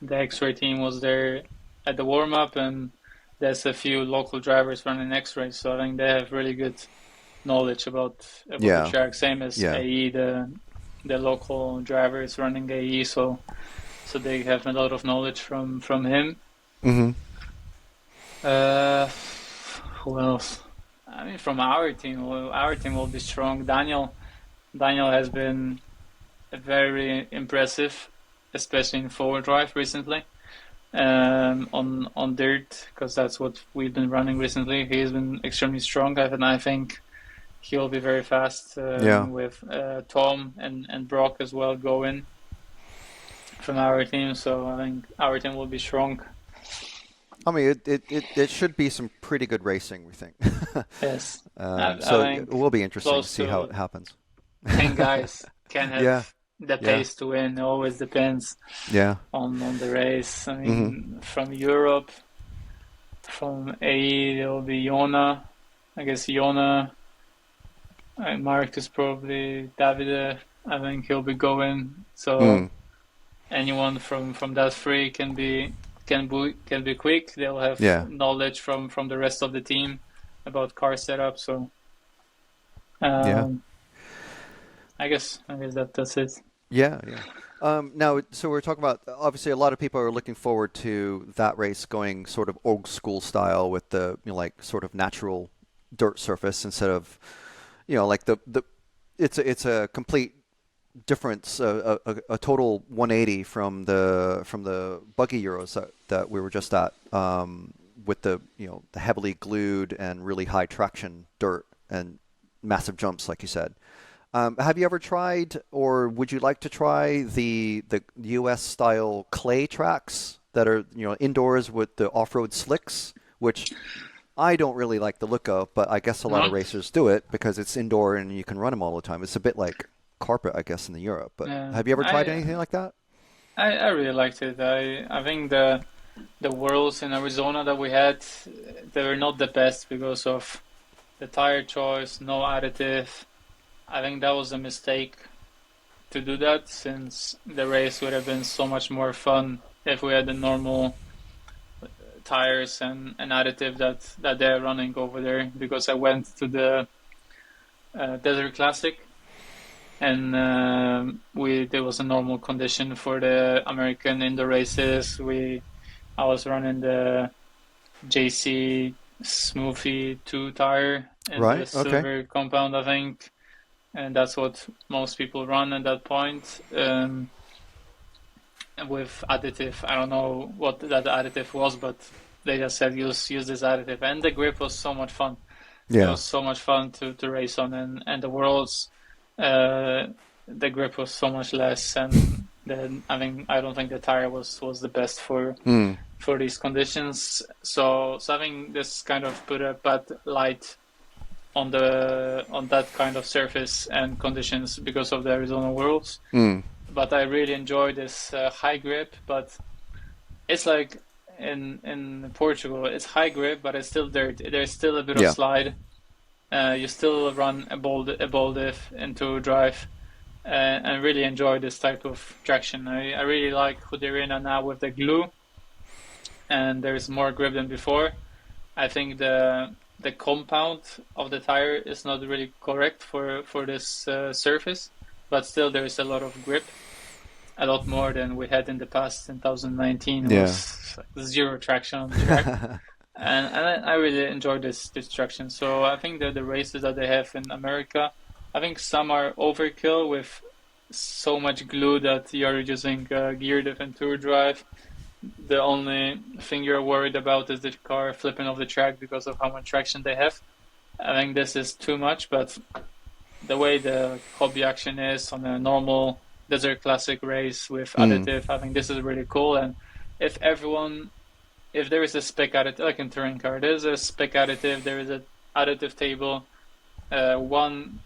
the X-Ray team was there at the warm up, and there's a few local drivers running X-Race, so I think they have really good knowledge about Yeah. the track. Same as Yeah. AE, the local drivers running AE, so they have a lot of knowledge from him. Mm-hmm. Who else? I mean, from our team will be strong. Daniel has been very impressive, especially in forward drive recently. On dirt, because that's what we've been running recently. He's been extremely strong, and I think he'll be very fast with Tom and Brock as well going from our team. So I think our team will be strong. I mean, it should be some pretty good racing, we think. Yes. So it will be interesting to see how it happens. 10 guys can have the pace to win. It always depends on the race. I mean, from Europe, from AE, there will be Jona. I guess Jona. Marcus probably. Davide, I think he'll be going. So anyone from that three can be quick. They'll have knowledge from the rest of the team about car setup. So I guess that's it. Yeah. Now, so we're talking about, obviously a lot of people are looking forward to that race going sort of old school style with the like sort of natural dirt surface instead of like it's a complete difference, a total 180 from the Buggy Euros that we were just at, with the the heavily glued and really high traction dirt and massive jumps, like you said. Have you ever tried, or would you like to try the US style clay tracks that are indoors with the off-road slicks, which I don't really like the look of, but I guess a lot of racers do it because it's indoor and you can run them all the time. It's a bit like carpet, I guess, in Europe. But have you ever tried anything like that? I really liked it. I think the Worlds in Arizona that we had, they were not the best because of the tire choice, no additive. I think that was a mistake to do that, since the race would have been so much more fun if we had the normal tires and additive that they're running over there. Because I went to the Desert Classic, and there was a normal condition for the American indoor races. I was running the JC Smoothie 2 tire in the silver compound, I think. And that's what most people run at that point, with additive. I don't know what that additive was, but they just said use this additive, and the grip was so much fun. It was so much fun to race on, and the Worlds, the grip was so much less, and then I don't think the tire was the best for these conditions. So I think this kind of put a bad light on that kind of surface and conditions because of the Arizona Worlds. But I really enjoy this high grip. But it's like in Portugal, it's high grip, but it's still dirt. There's still a bit of slide. You still run a ball diff into drive, and really enjoy this type of traction. I really like Hudirina now with the glue, and there's more grip than before. I think the compound of the tire is not really correct for this surface, but still there is a lot of grip, a lot more than we had in the past. In 2019 it was zero traction on the track. and I really enjoy this traction. So I think that the races that they have in America, I think some are overkill with so much glue that you're using gear diff and tour drive. The only thing you're worried about is the car flipping off the track because of how much traction they have. I think this is too much, but the way the hobby action is on a normal Desert Classic race with additive, I think this is really cool. And if there is a spec additive, like in touring car, there's a spec additive, there is an additive table, one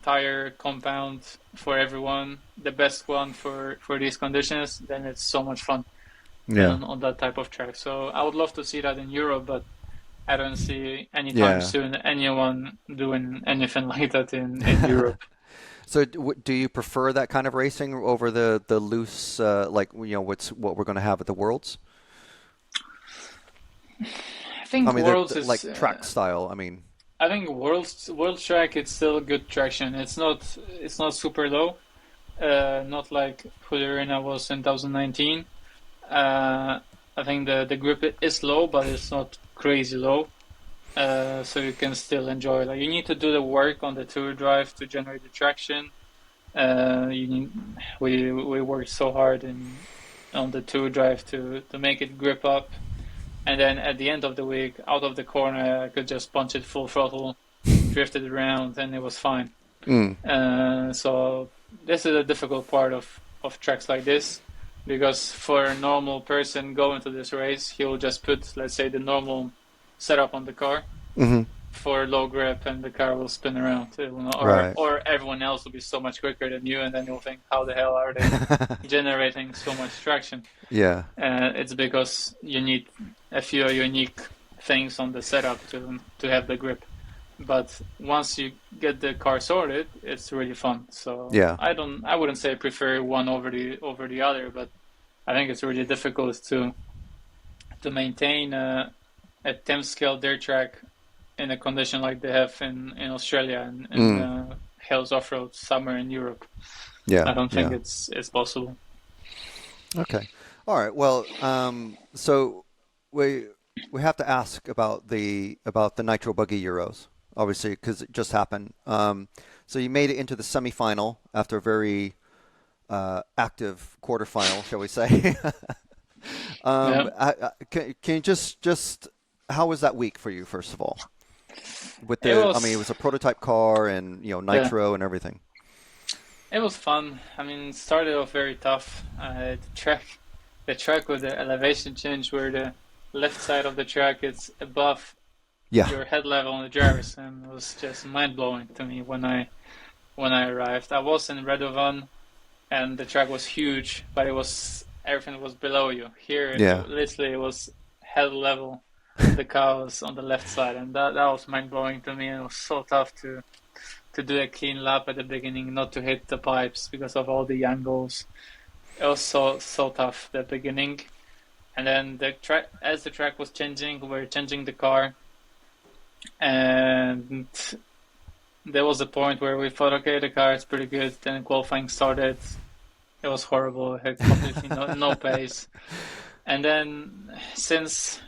tire compound for everyone, the best one for these conditions, then it's so much fun on that type of track. So I would love to see that in Europe, but I don't see anytime soon anyone doing anything like that in Europe. So do you prefer that kind of racing over the loose, like what we're going to have at the Worlds? I think I mean, Worlds they're is like track style. I mean, I think World track it's still good traction. It's not super low. Not like Arena was in 2019. I think the grip is low, but it's not crazy low. So you can still enjoy. Like you need to do the work on the tour drive to generate the traction. We worked so hard on the tour drive to make it grip up, and then at the end of the week, out of the corner, I could just punch it full throttle, drift it around, and it was fine. So this is a difficult part of tracks like this, because for a normal person going to this race, he'll just put, let's say, the normal setup on the car for low grip, and the car will spin around. It will not, Right. or everyone else will be so much quicker than you, and then you'll think, how the hell are they generating so much traction? yeah. It's because you need a few unique things on the setup to have the grip. But once you get the car sorted, it's really fun. So Yeah. I wouldn't say I prefer one over the other, but I think it's really difficult to maintain a 10 scale dirt track in a condition like they have in Australia and hills off-road summer in Europe. Yeah. I don't think yeah. it's possible. Okay. All right. Well, so we have to ask about the Nitro Buggy Euros, obviously, because it just happened. So you made it into the semifinal after a very active quarterfinal, shall we say? Can you just how was that week for you, first of all? With it was a prototype car and nitro and everything. It was fun. I mean, it started off very tough. The track with the elevation change, where the left side of the track is above your head level on the drivers, and it was just mind blowing to me when I arrived. I was in Radovan, and the track was huge, but everything was below you. Here, literally, it was head level. The car was on the left side, and that was mind blowing to me. And it was so tough to do a clean lap at the beginning, not to hit the pipes because of all the angles. It was so tough the beginning, and then as the track was changing, we were changing the car, and there was a point where we thought, okay, the car is pretty good. Then qualifying started. It was horrible. It had completely no pace, and then since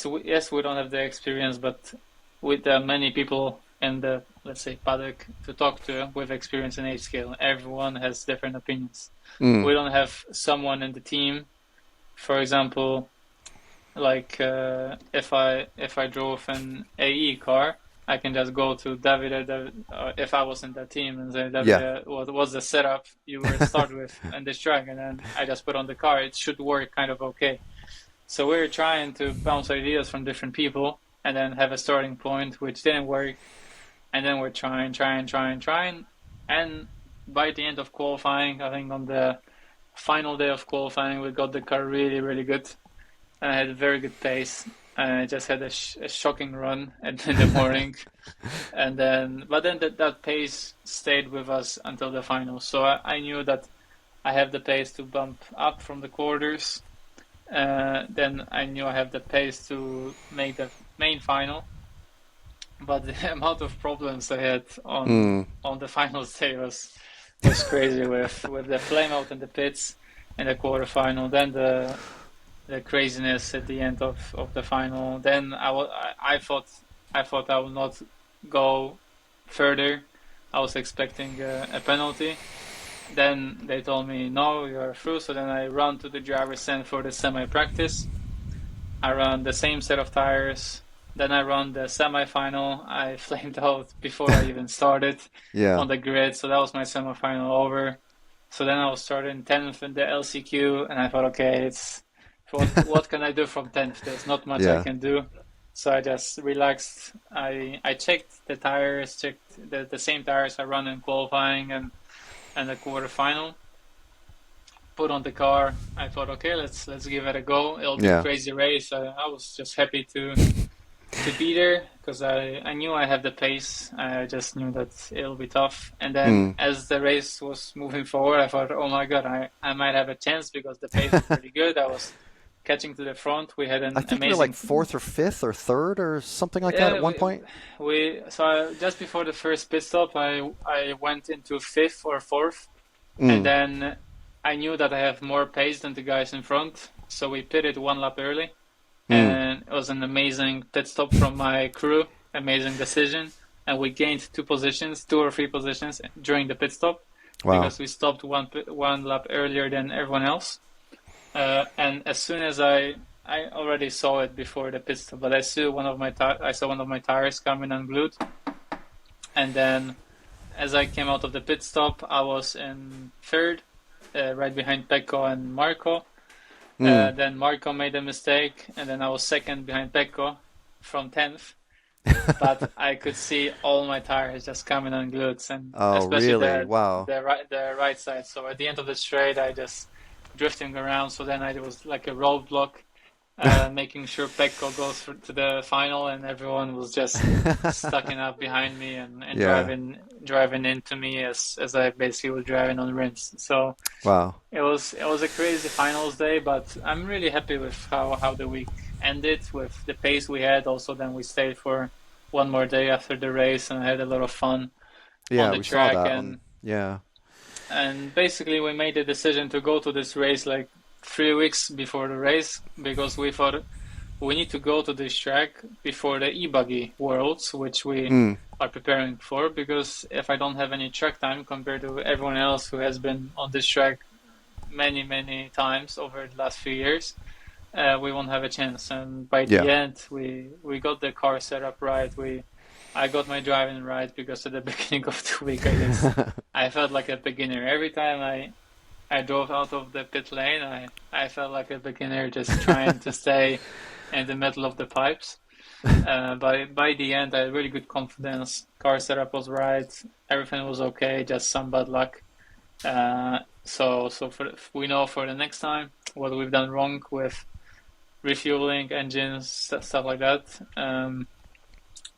we don't have the experience, but with many people in the, let's say, paddock to talk to with experience in 8 scale, everyone has different opinions. We don't have someone in the team, for example, like if I drove an AE car, I can just go to David, if I was in that team, and say, David, what's the setup you were start with in this track, and then I just put on the car. It should work kind of okay. So we're trying to bounce ideas from different people and then have a starting point, which didn't work. And then we're trying. And by the end of qualifying, I think on the final day of qualifying, we got the car really, really good. And I had a very good pace. I just had a shocking run in the morning. But then that pace stayed with us until the final. So I knew that I have the pace to bump up from the quarters. Then I knew I have the pace to make the main final, but the amount of problems I had on the final day was crazy with the flame out in the pits in the quarterfinal, then the craziness at the end of the final. Then I thought I would not go further. I was expecting a penalty. Then they told me, no, you're through. So then I ran to the driver's stand for the semi-practice. I ran the same set of tires. Then I ran the semi-final. I flamed out before I even started on the grid. So that was my semi-final over. So then I was starting 10th in the LCQ. And I thought, okay, what can I do from 10th? There's not much I can do. So I just relaxed. I checked the tires, checked the same tires I ran in qualifying and the quarterfinal. Put on the car. I thought, okay, let's give it a go. It'll be a crazy race. I was just happy to be there because I knew I have the pace. I just knew that it'll be tough. And then as the race was moving forward, I thought, oh my god, I might have a chance because the pace was pretty good. I was catching to the front. We had an I think amazing. you were like 4th or 5th or 3rd or something like that at one point. Just before the first pit stop, I went into 5th or 4th, Mm. and then I knew that I have more pace than the guys in front, so we pitted 1 lap early, and it was an amazing pit stop from my crew, amazing decision, and we gained 2 or 3 positions during the pit stop. Wow. Because we stopped one lap earlier than everyone else. And as soon as I already saw it before the pit stop, but I saw one of my tires coming unglued. And then as I came out of the pit stop, I was in 3rd, right behind Pecco and Marco. Then Marco made a mistake, and then I was 2nd behind Pecco from 10th. But I could see all my tires just coming unglued, and especially the right side. So at the end of the straight, I just drifting around. So then I was like a roadblock, making sure Pecco goes to the final, and everyone was just stucking up behind me and driving into me as I basically was driving on rims. So wow, it was a crazy finals day, but I'm really happy with how the week ended with the pace we had. Also, then we stayed for 1 more day after the race, and I had a lot of fun on the track. Saw that. And basically, we made the decision to go to this race like 3 weeks before the race, because we thought we need to go to this track before the e-buggy Worlds, which we are preparing for, because if I don't have any track time compared to everyone else who has been on this track many times over the last few years, we won't have a chance. And by the end, we got the car set up right. I got my driving right, because at the beginning of the week I felt like a beginner. Every time I drove out of the pit lane, I felt like a beginner, just trying to stay in the middle of the pipes. By the end, I had really good confidence. Car setup was right. Everything was okay, just some bad luck. So we know for the next time what we've done wrong with refueling, engines, stuff like that.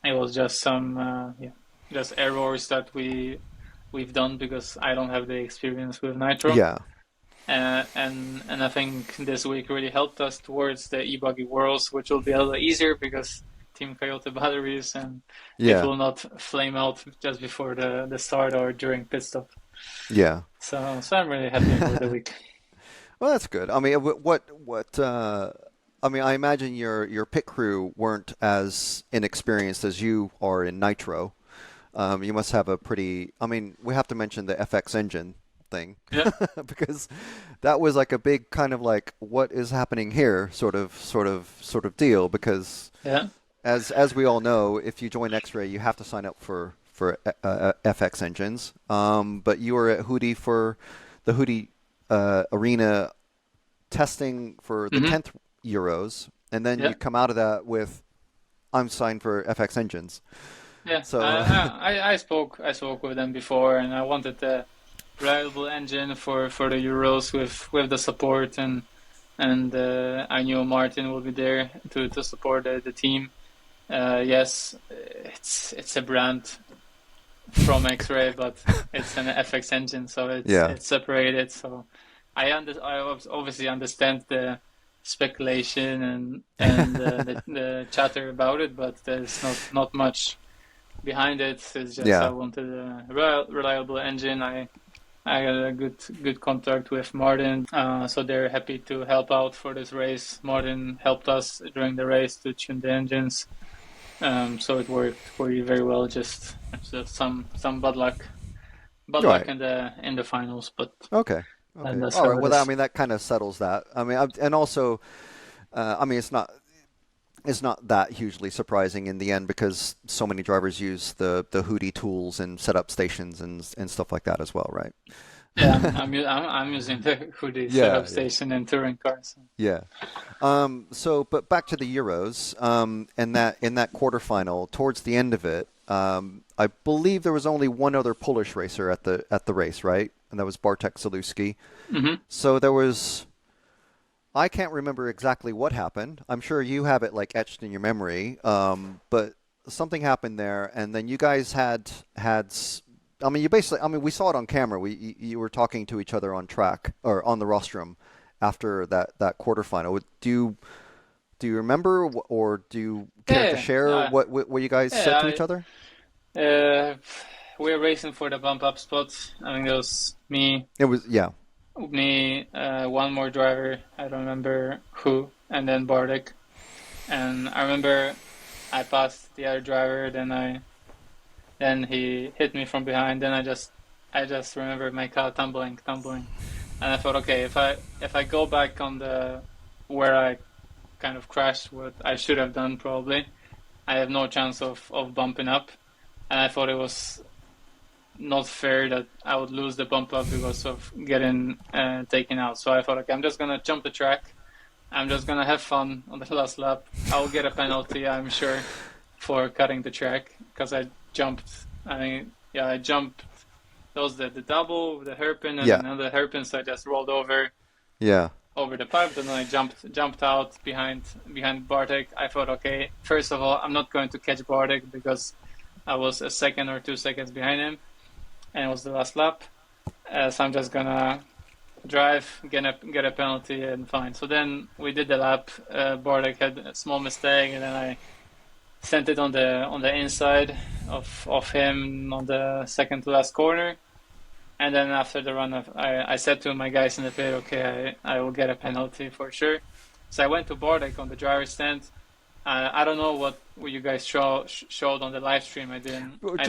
It was just some just errors that we've done, because I don't have the experience with Nitro. Yeah. And I think this week really helped us towards the e-buggy Worlds, which will be a little easier because Team Cayote batteries, and it will not flame out just before the start or during pit stop. Yeah. So I'm really happy with the week. Well, that's good. I mean, I imagine your pit crew weren't as inexperienced as you are in Nitro. You must have a pretty. I mean, we have to mention the FX engine thing, because that was like a big kind of like, what is happening here sort of deal. Because as we all know, if you join X-Ray, you have to sign up for FX engines. But you were at Hootie for the Hootie arena testing for the 10th Euros, and then you come out of that with, I'm signed for FX engines. Yeah, so I spoke with them before, and I wanted the reliable engine for the Euros with the support, and I knew Martin would be there to support the team. Yes, it's a brand from X-Ray, but it's an FX engine, so it's separated. So I obviously understand the speculation and the chatter about it, but there's not much behind it. It's just I wanted a reliable engine. I had a good contact with Martin, so they're happy to help out for this race. Martin helped us during the race to tune the engines, so it worked very well. Just some bad luck in the finals, but okay. All right. Well, I mean, that kind of settles that. I mean, and also, I mean, it's not that hugely surprising in the end, because so many drivers use the Hootie tools and setup stations and stuff like that as well, right? Yeah, I'm using the Hootie setup station and touring cars. Yeah. So, but back to the Euros, in that quarterfinal, towards the end of it, I believe there was only one other Polish racer at the race, right? And that was Bartek Zaluski. Mm-hmm. So there was, I can't remember exactly what happened. I'm sure you have it like etched in your memory. But something happened there, and then you guys had. I mean, we saw it on camera. You were talking to each other on track or on the rostrum, after that quarterfinal. Do you remember, or do you care to share what you guys said to each other? We were racing for the bump up spot. I think it was me. It was Me, one more driver. I don't remember who, and then Bartek. And I remember I passed the other driver. Then he hit me from behind. Then I just remember my car tumbling, and I thought, okay, if I go back on where I kind of crashed, what I should have done probably, I have no chance of bumping up. And I thought it was not fair that I would lose the bump up because of getting taken out. So I thought, okay, I'm just gonna jump the track. I'm just gonna have fun on the last lap. I'll get a penalty, I'm sure, for cutting the track because I jumped. I jumped. That was the double, the hairpin, and another hairpin. So I just rolled over. Yeah. Over the pipe, and then I jumped out behind Bartek. I thought, okay, first of all, I'm not going to catch Bartek because I was a second or 2 seconds behind him, and it was the last lap. So I'm just gonna drive, get a penalty, and fine. So then we did the lap. Bartek had a small mistake, and then I sent it on the inside of him on the second to last corner. And then after the run, I said to my guys in the pit, okay, I will get a penalty for sure. So I went to Bartek on the driver's stand. I don't know what you guys showed on the live stream. I didn't watch,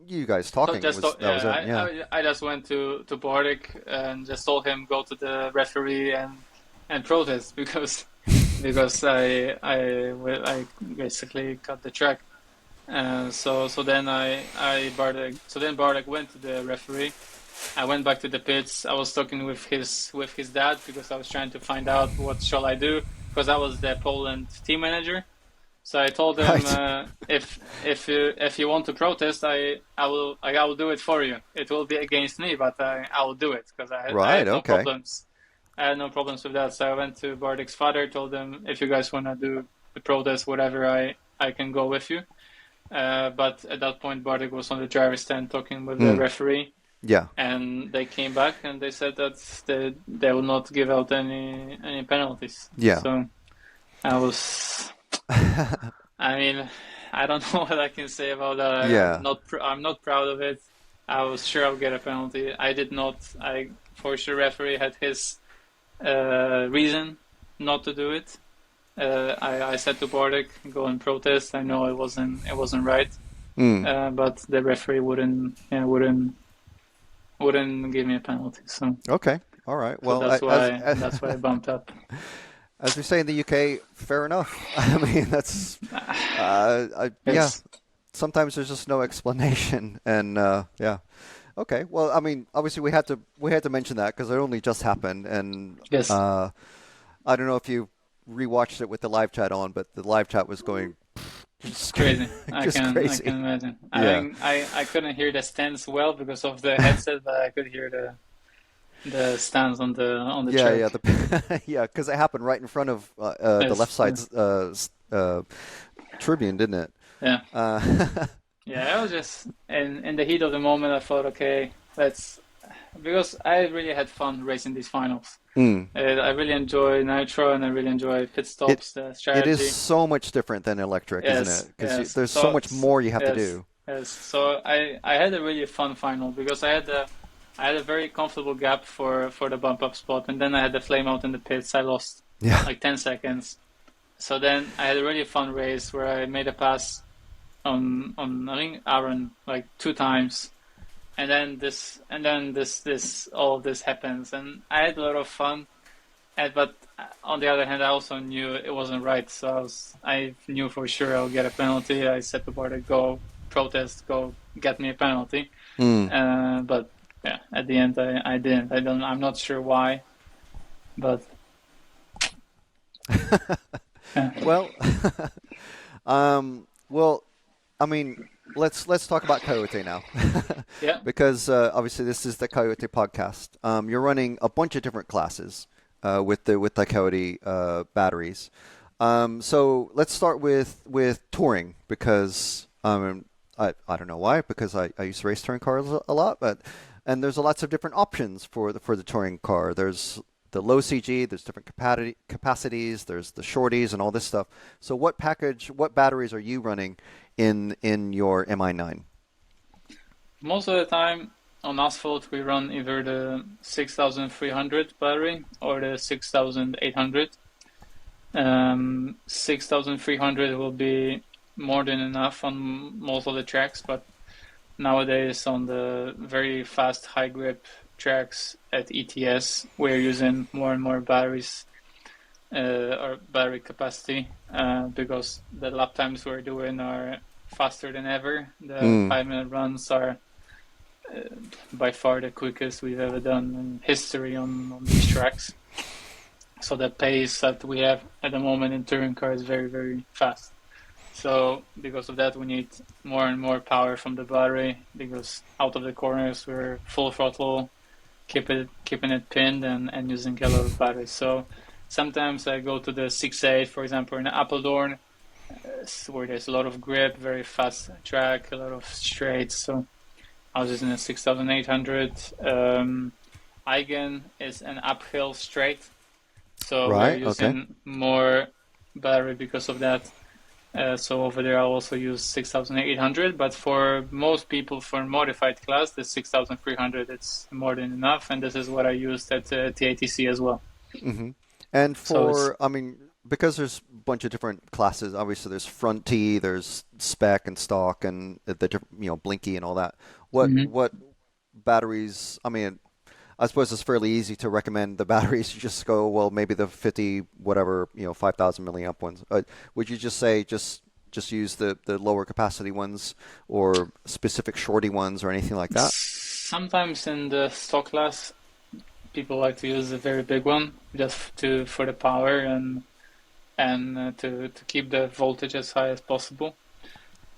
you guys talking. So was it. Yeah. I just went to Bartek and just told him go to the referee and protest because I basically cut the track. So then Bartek went to the referee. I went back to the pits. I was talking with his dad because I was trying to find out what shall I do because I was the Poland team manager. So I told him if you want to protest, I will do it for you. It will be against me, but I will do it because I had no problems. I had no problems with that. So I went to Bartek's father, told him if you guys want to do the protest, whatever, I can go with you. But at that point, Bartek was on the driver's stand talking with the referee. Yeah. And they came back and they said that they will not give out any penalties. Yeah. So I was. I mean, I don't know what I can say about that. Yeah. I'm not proud of it. I was sure I'll get a penalty. I did not. For sure, referee had his reason not to do it. I said to Bartek, go and protest. I know it wasn't right, but the referee wouldn't give me a penalty. So okay, all right. Well, so that's why I bumped up. As we say in the UK, fair enough. I mean, that's yeah. Sometimes there's just no explanation, and yeah. Okay, well, I mean, obviously we had to mention that because it only just happened, and yes. I don't know if you rewatched it with the live chat on, but the live chat was going just crazy. Just crazy. I can imagine. Yeah. I couldn't hear the stands well because of the headset, but I could hear the stands on the track. Yeah, because it happened right in front of the left side's tribune, didn't it? Yeah. Yeah, I was just in the heat of the moment. I thought, okay, because I really had fun racing these finals. I really enjoy Nitro and I really enjoy pit stops. The strategy. It is so much different than electric, isn't it? Because there's so much more you have to do. Yes. So I had a really fun final because I had a very comfortable gap for the bump up spot, and then I had the flame out in the pits. I lost like 10 seconds. So then I had a really fun race where I made a pass on I think Aaron like 2 times, and then all of this happens, and I had a lot of fun. But on the other hand, I also knew it wasn't right, so I knew for sure I'll get a penalty. I said to Bartek, go protest, go get me a penalty. But yeah, at the end I didn't. I'm not sure why, but well, well, I mean, let's talk about Cayote now. Yeah. Because obviously this is the Cayote podcast. You're running a bunch of different classes with the Cayote batteries. So let's start with touring because I don't know why, because I used to race touring cars a lot, and there's lots of different options for the touring car. There's the low CG, there's different capacities, there's the shorties and all this stuff. So what batteries are you running in your Mi9? Most of the time on asphalt, we run either the 6300 battery or the 6800. 6300 will be more than enough on most of the tracks, but nowadays on the very fast high grip tracks at ETS, we're using more and more batteries or battery capacity because the lap times we're doing are faster than ever. The 5-minute runs are by far the quickest we've ever done in history on these tracks. So the pace that we have at the moment in touring car is very, very fast. So because of that, we need more and more power from the battery, because out of the corners we're full throttle, keeping it pinned and using a lot of batteries. So sometimes I go to the 6.8, for example, in Apeldoorn, where there's a lot of grip, very fast track, a lot of straights. So I was using a 6800. Eigen is an uphill straight. So we're using more battery because of that. So over there I'll also use 6800, but for most people for modified class, the 6300, it's more than enough, and this is what I used at TATC as well. Mm-hmm. And because there's a bunch of different classes, obviously there's front T, there's spec and stock, and the blinky and all that. What batteries? I suppose it's fairly easy to recommend the batteries. You just go, well, maybe the 50 whatever, 5,000 milliamp ones. Would you just say just use the lower capacity ones or specific shorty ones or anything like that? Sometimes in the stock class, people like to use a very big one just for the power and to keep the voltage as high as possible.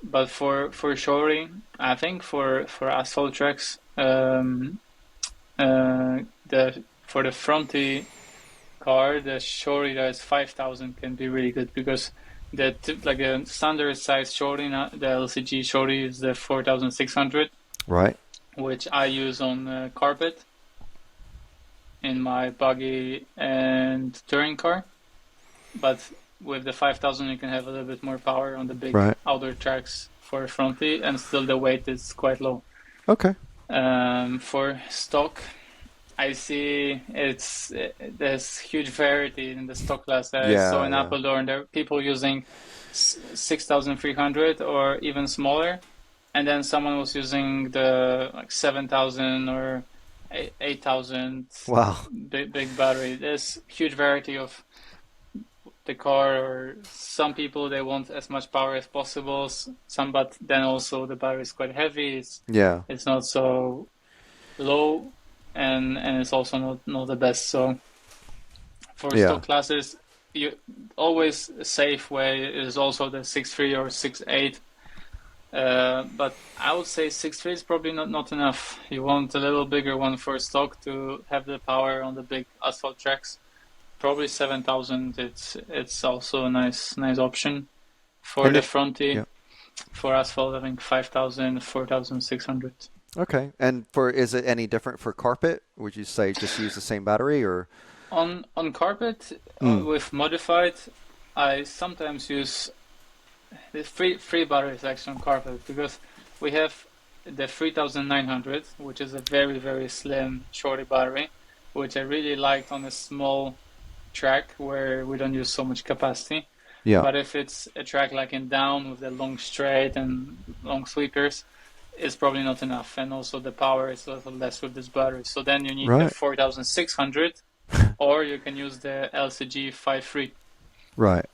But for shorty, I think for asphalt tracks, for the fronty car, the shorty that is 5,000 can be really good, because the standard size shorty, the LCG shorty, is the 4,600, right? Which I use on carpet in my buggy and touring car. But with the 5,000, you can have a little bit more power on the big outdoor tracks for fronty, and still the weight is quite low. Okay. For stock, I see there's huge variety in the stock class. So in Apeldoorn, there are people using 6,300 or even smaller, and then someone was using the 7,000 or 8,000. Wow. Big battery. There's huge variety of the car, or some people, they want as much power as possible, but then also the battery is quite heavy. It's not so low, and it's also not the best. So for stock classes, always a safe way is also the 6.3 or 6.8. But I would say 6.3 is probably not enough. You want a little bigger one for stock to have the power on the big asphalt tracks. Probably 7,000. It's also a nice option for the fronty. Yeah. For asphalt, I think 5,000, 4,600. Okay. And is it any different for carpet? Would you say just use the same battery, or on carpet with modified? I sometimes use the free batteries actually on carpet, because we have the 3,900, which is a very, very slim shorty battery, which I really liked on a small track where we don't use so much capacity. Yeah. But if it's a track like in down with the long straight and long sweepers, it's probably not enough. And also the power is a little less with this battery. So then you need the 4,600 or you can use the LCG 5.3. Right.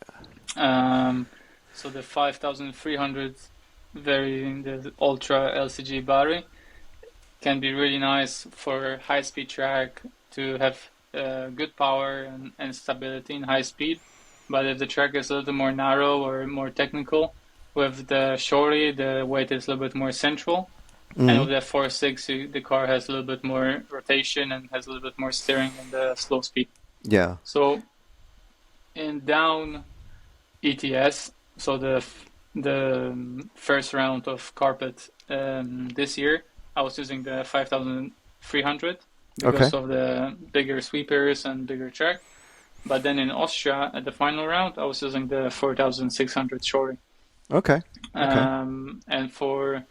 So the 5,300 the Ultra LCG battery can be really nice for high-speed track to have good power and stability in high speed. But if the track is a little more narrow or more technical, with the shorty, the weight is a little bit more central. Mm-hmm. And with the 4.6, the car has a little bit more rotation and has a little bit more steering in the slow speed. Yeah. So in down ETS, so the first round of carpet this year, I was using the 5,300. because of the bigger sweepers and bigger track. But then in Austria, at the final round, I was using the 4600 shorty. Okay. And for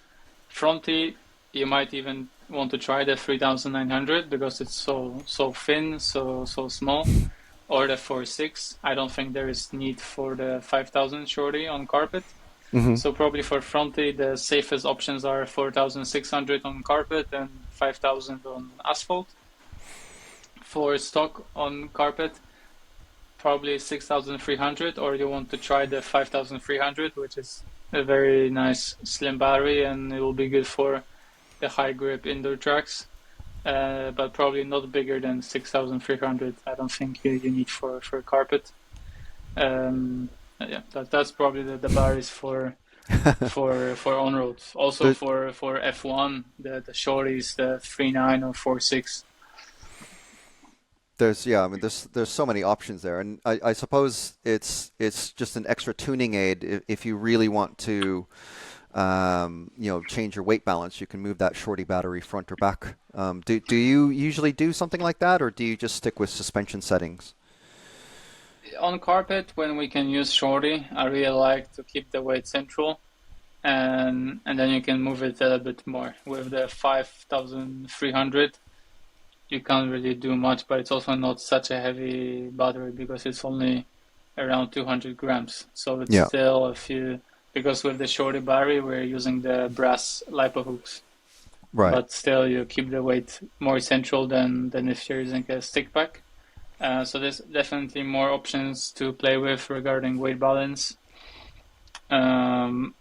fronty, you might even want to try the 3900 because it's so thin, so small. Or the 4.6. I don't think there is need for the 5000 shorty on carpet. So probably for fronty, the safest options are 4600 on carpet and 5000 on asphalt. For stock on carpet, probably 6300, or you want to try the 5300, which is a very nice slim battery, and it will be good for the high grip indoor tracks. But probably not bigger than 6300. I don't think you need for carpet. That's probably the barriers for on roads. Also for F1, the shorties, the 3.9 or 4.6. There's so many options there, and I suppose it's just an extra tuning aid if you really want to change your weight balance. You can move that shorty battery front or back. Do you usually do something like that, or do you just stick with suspension settings? On carpet, when we can use shorty, I really like to keep the weight central, and then you can move it a bit more. With the 5300, you can't really do much, but it's also not such a heavy battery because it's only around 200 grams. So it's still a few, because with the shorty battery, we're using the brass lipo hooks. Right. But still, you keep the weight more central than if you're using a stick pack. So there's definitely more options to play with regarding weight balance. But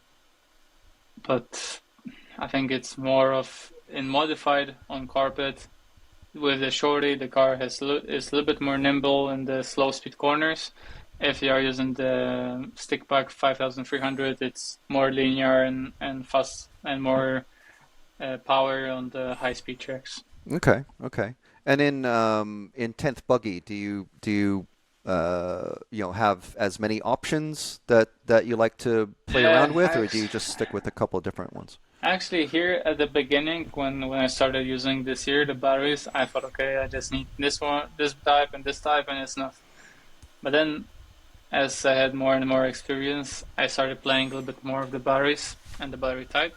I think it's more of in modified on carpet. With the shorty, the car is a little bit more nimble in the slow speed corners. If you are using the stick pack 5300, it's more linear and fast and more power on the high speed tracks. Okay. And in 10th Buggy, do you have as many options that you like to play around with, or do you just stick with a couple of different ones? Actually, here at the beginning, when I started using this year, the batteries, I thought, okay, I just need this one, this type, and it's enough. But then, as I had more and more experience, I started playing a little bit more of the batteries and the battery type,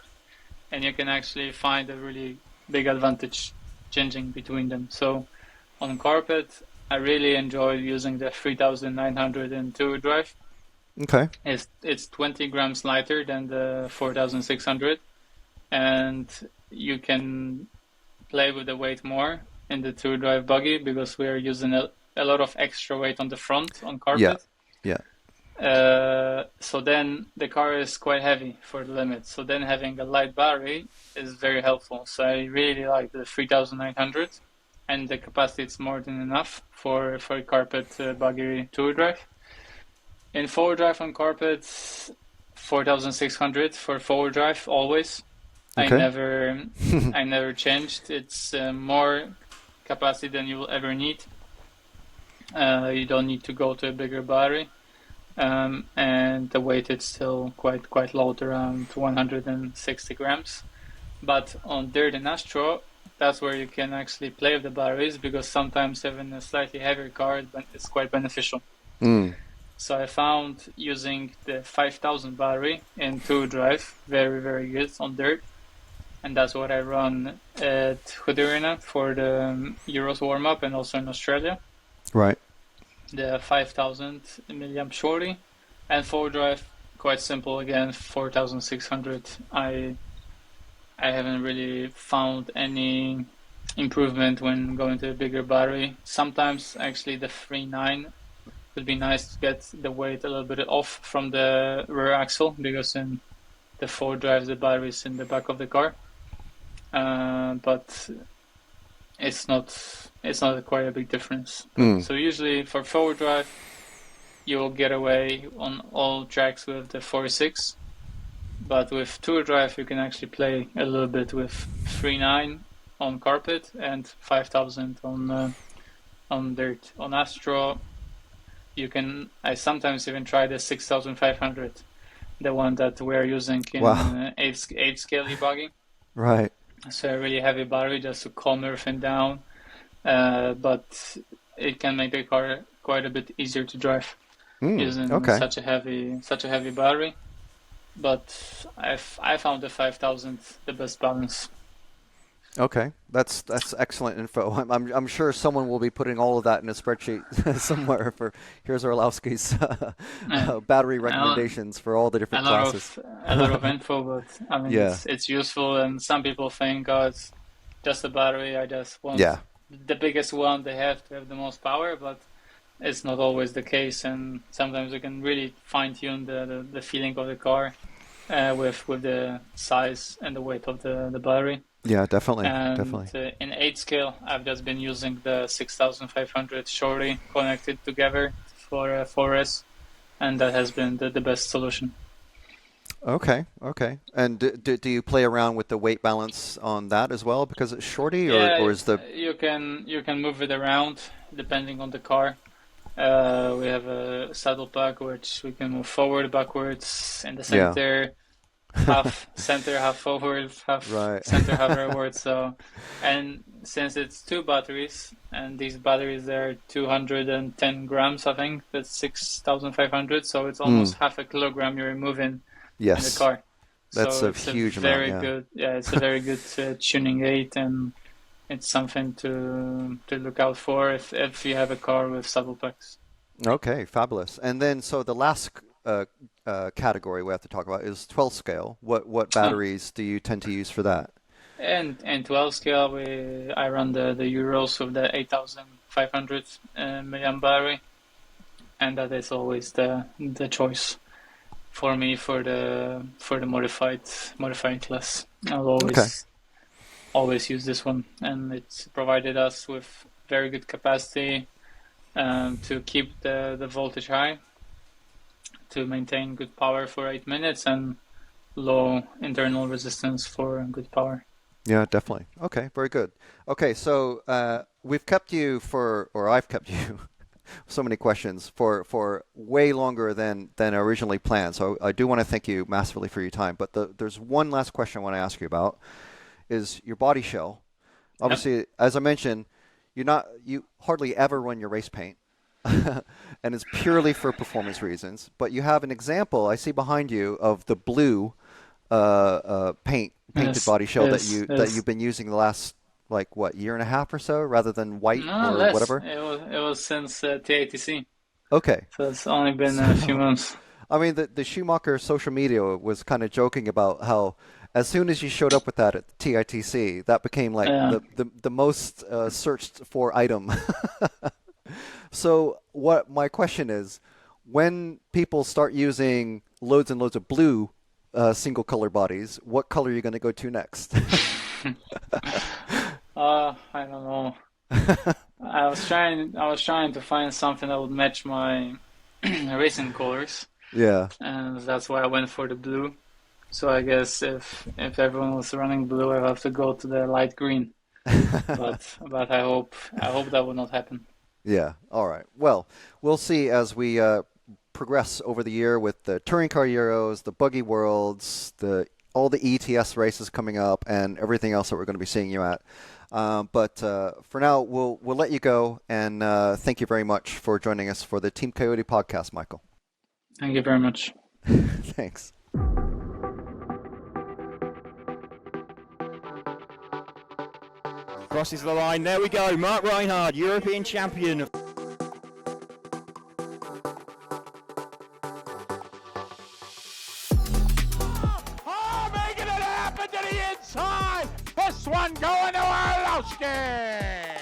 and you can actually find a really big advantage changing between them. So, on carpet, I really enjoy using the 3902 drive. Okay. It's 20 grams lighter than the 4600. And you can play with the weight more in the two-drive buggy because we are using a lot of extra weight on the front on carpet. So then the car is quite heavy for the limit. So then having a light battery is very helpful. So I really like the 3900, and the capacity is more than enough for a carpet buggy two-drive. In four-drive on carpet, 4600 for four-drive always. Okay. I never changed. It's more capacity than you will ever need. You don't need to go to a bigger battery, and the weight is still quite low, around 160 grams. But on dirt and Astro, that's where you can actually play with the batteries, because sometimes having a slightly heavier car is quite beneficial. So I found using the 5000 battery in two-drive very, very good on dirt. And that's what I run at Hudurina for the Euros warm-up and also in Australia. Right. The 5000 milliamp shorty, and four-drive, quite simple again, 4600. I haven't really found any improvement when going to a bigger battery. Sometimes actually the 3.9 would be nice to get the weight a little bit off from the rear axle, because in the four-drive the battery is in the back of the car. But it's not quite a big difference. So usually for forward drive, you'll get away on all tracks with the 4.6, but with two drive you can actually play a little bit with 3.9 on carpet and 5000 on dirt. On Astro, I sometimes even try the 6500, the one that we're using in 8 scale buggy. Right. So a really heavy battery just to calm everything down. but it can make the car quite a bit easier to drive using such a heavy battery. But I found the 5000 the best balance. Okay, that's excellent info. I'm sure someone will be putting all of that in a spreadsheet somewhere. For here's Orlowski's battery recommendations for all the different classes. A lot of info, but I mean it's useful. And some people think, oh, it's just a battery. I just want the biggest one they have to have the most power, but it's not always the case. And sometimes you can really fine tune the feeling of the car with the size and the weight of the battery. Yeah, definitely. In 8 scale, I've just been using the 6500 shorty connected together for 4S, and that has been the best solution. Okay. And do you play around with the weight balance on that as well because it's shorty, or is the you can move it around depending on the car. We have a saddle pack which we can move forward, backwards, in the center. Half center, half forward, half center, half rearward. So, and since it's 2 batteries, and these batteries are 210 grams, I think that's 6500. So it's almost half a kilogram you're removing in the car. That's so a it's huge a very amount. Good. Yeah, it's a very good tuning aid, and it's something to look out for if you have a car with saddle packs. Okay, fabulous. And then so the last category we have to talk about is 12 scale. What batteries do you tend to use for that? And 12 scale, I run the Euros with the 8500 milliamp battery, and that is always the choice for me for the modified class. I'll always use this one, and it's provided us with very good capacity to keep the voltage high, to maintain good power for 8 minutes, and low internal resistance for good power. Yeah, definitely. Okay, very good. Okay, so we've kept you I've kept you so many questions for way longer than originally planned. So I do want to thank you massively for your time. But there's one last question I want to ask you about, is your body shell. Obviously, as I mentioned, you hardly ever run your race paint. And it's purely for performance reasons. But you have an example I see behind you of the blue painted body shell that you've been using the last year and a half or so, rather than white or whatever. It was since TATC. Okay. So it's only been a few months. I mean, the Schumacher social media was kind of joking about how as soon as you showed up with that at TITC, that became the most searched for item. So what my question is, when people start using loads and loads of blue single color bodies, what color are you going to go to next? I don't know. I was trying to find something that would match my racing colors. Yeah. And that's why I went for the blue. So I guess if everyone was running blue, I have to go to the light green. but I hope that will not happen. Yeah. All right. Well, we'll see as we progress over the year with the Touring Car Euros, the Buggy Worlds, all the ETS races coming up, and everything else that we're going to be seeing you at. But for now, we'll let you go, and thank you very much for joining us for the Team Cayote podcast, Michael. Thank you very much. Thanks. Crosses the line. There we go. Mark Reinhard, European champion. Oh, making it happen to the inside. This one going to Orlowski.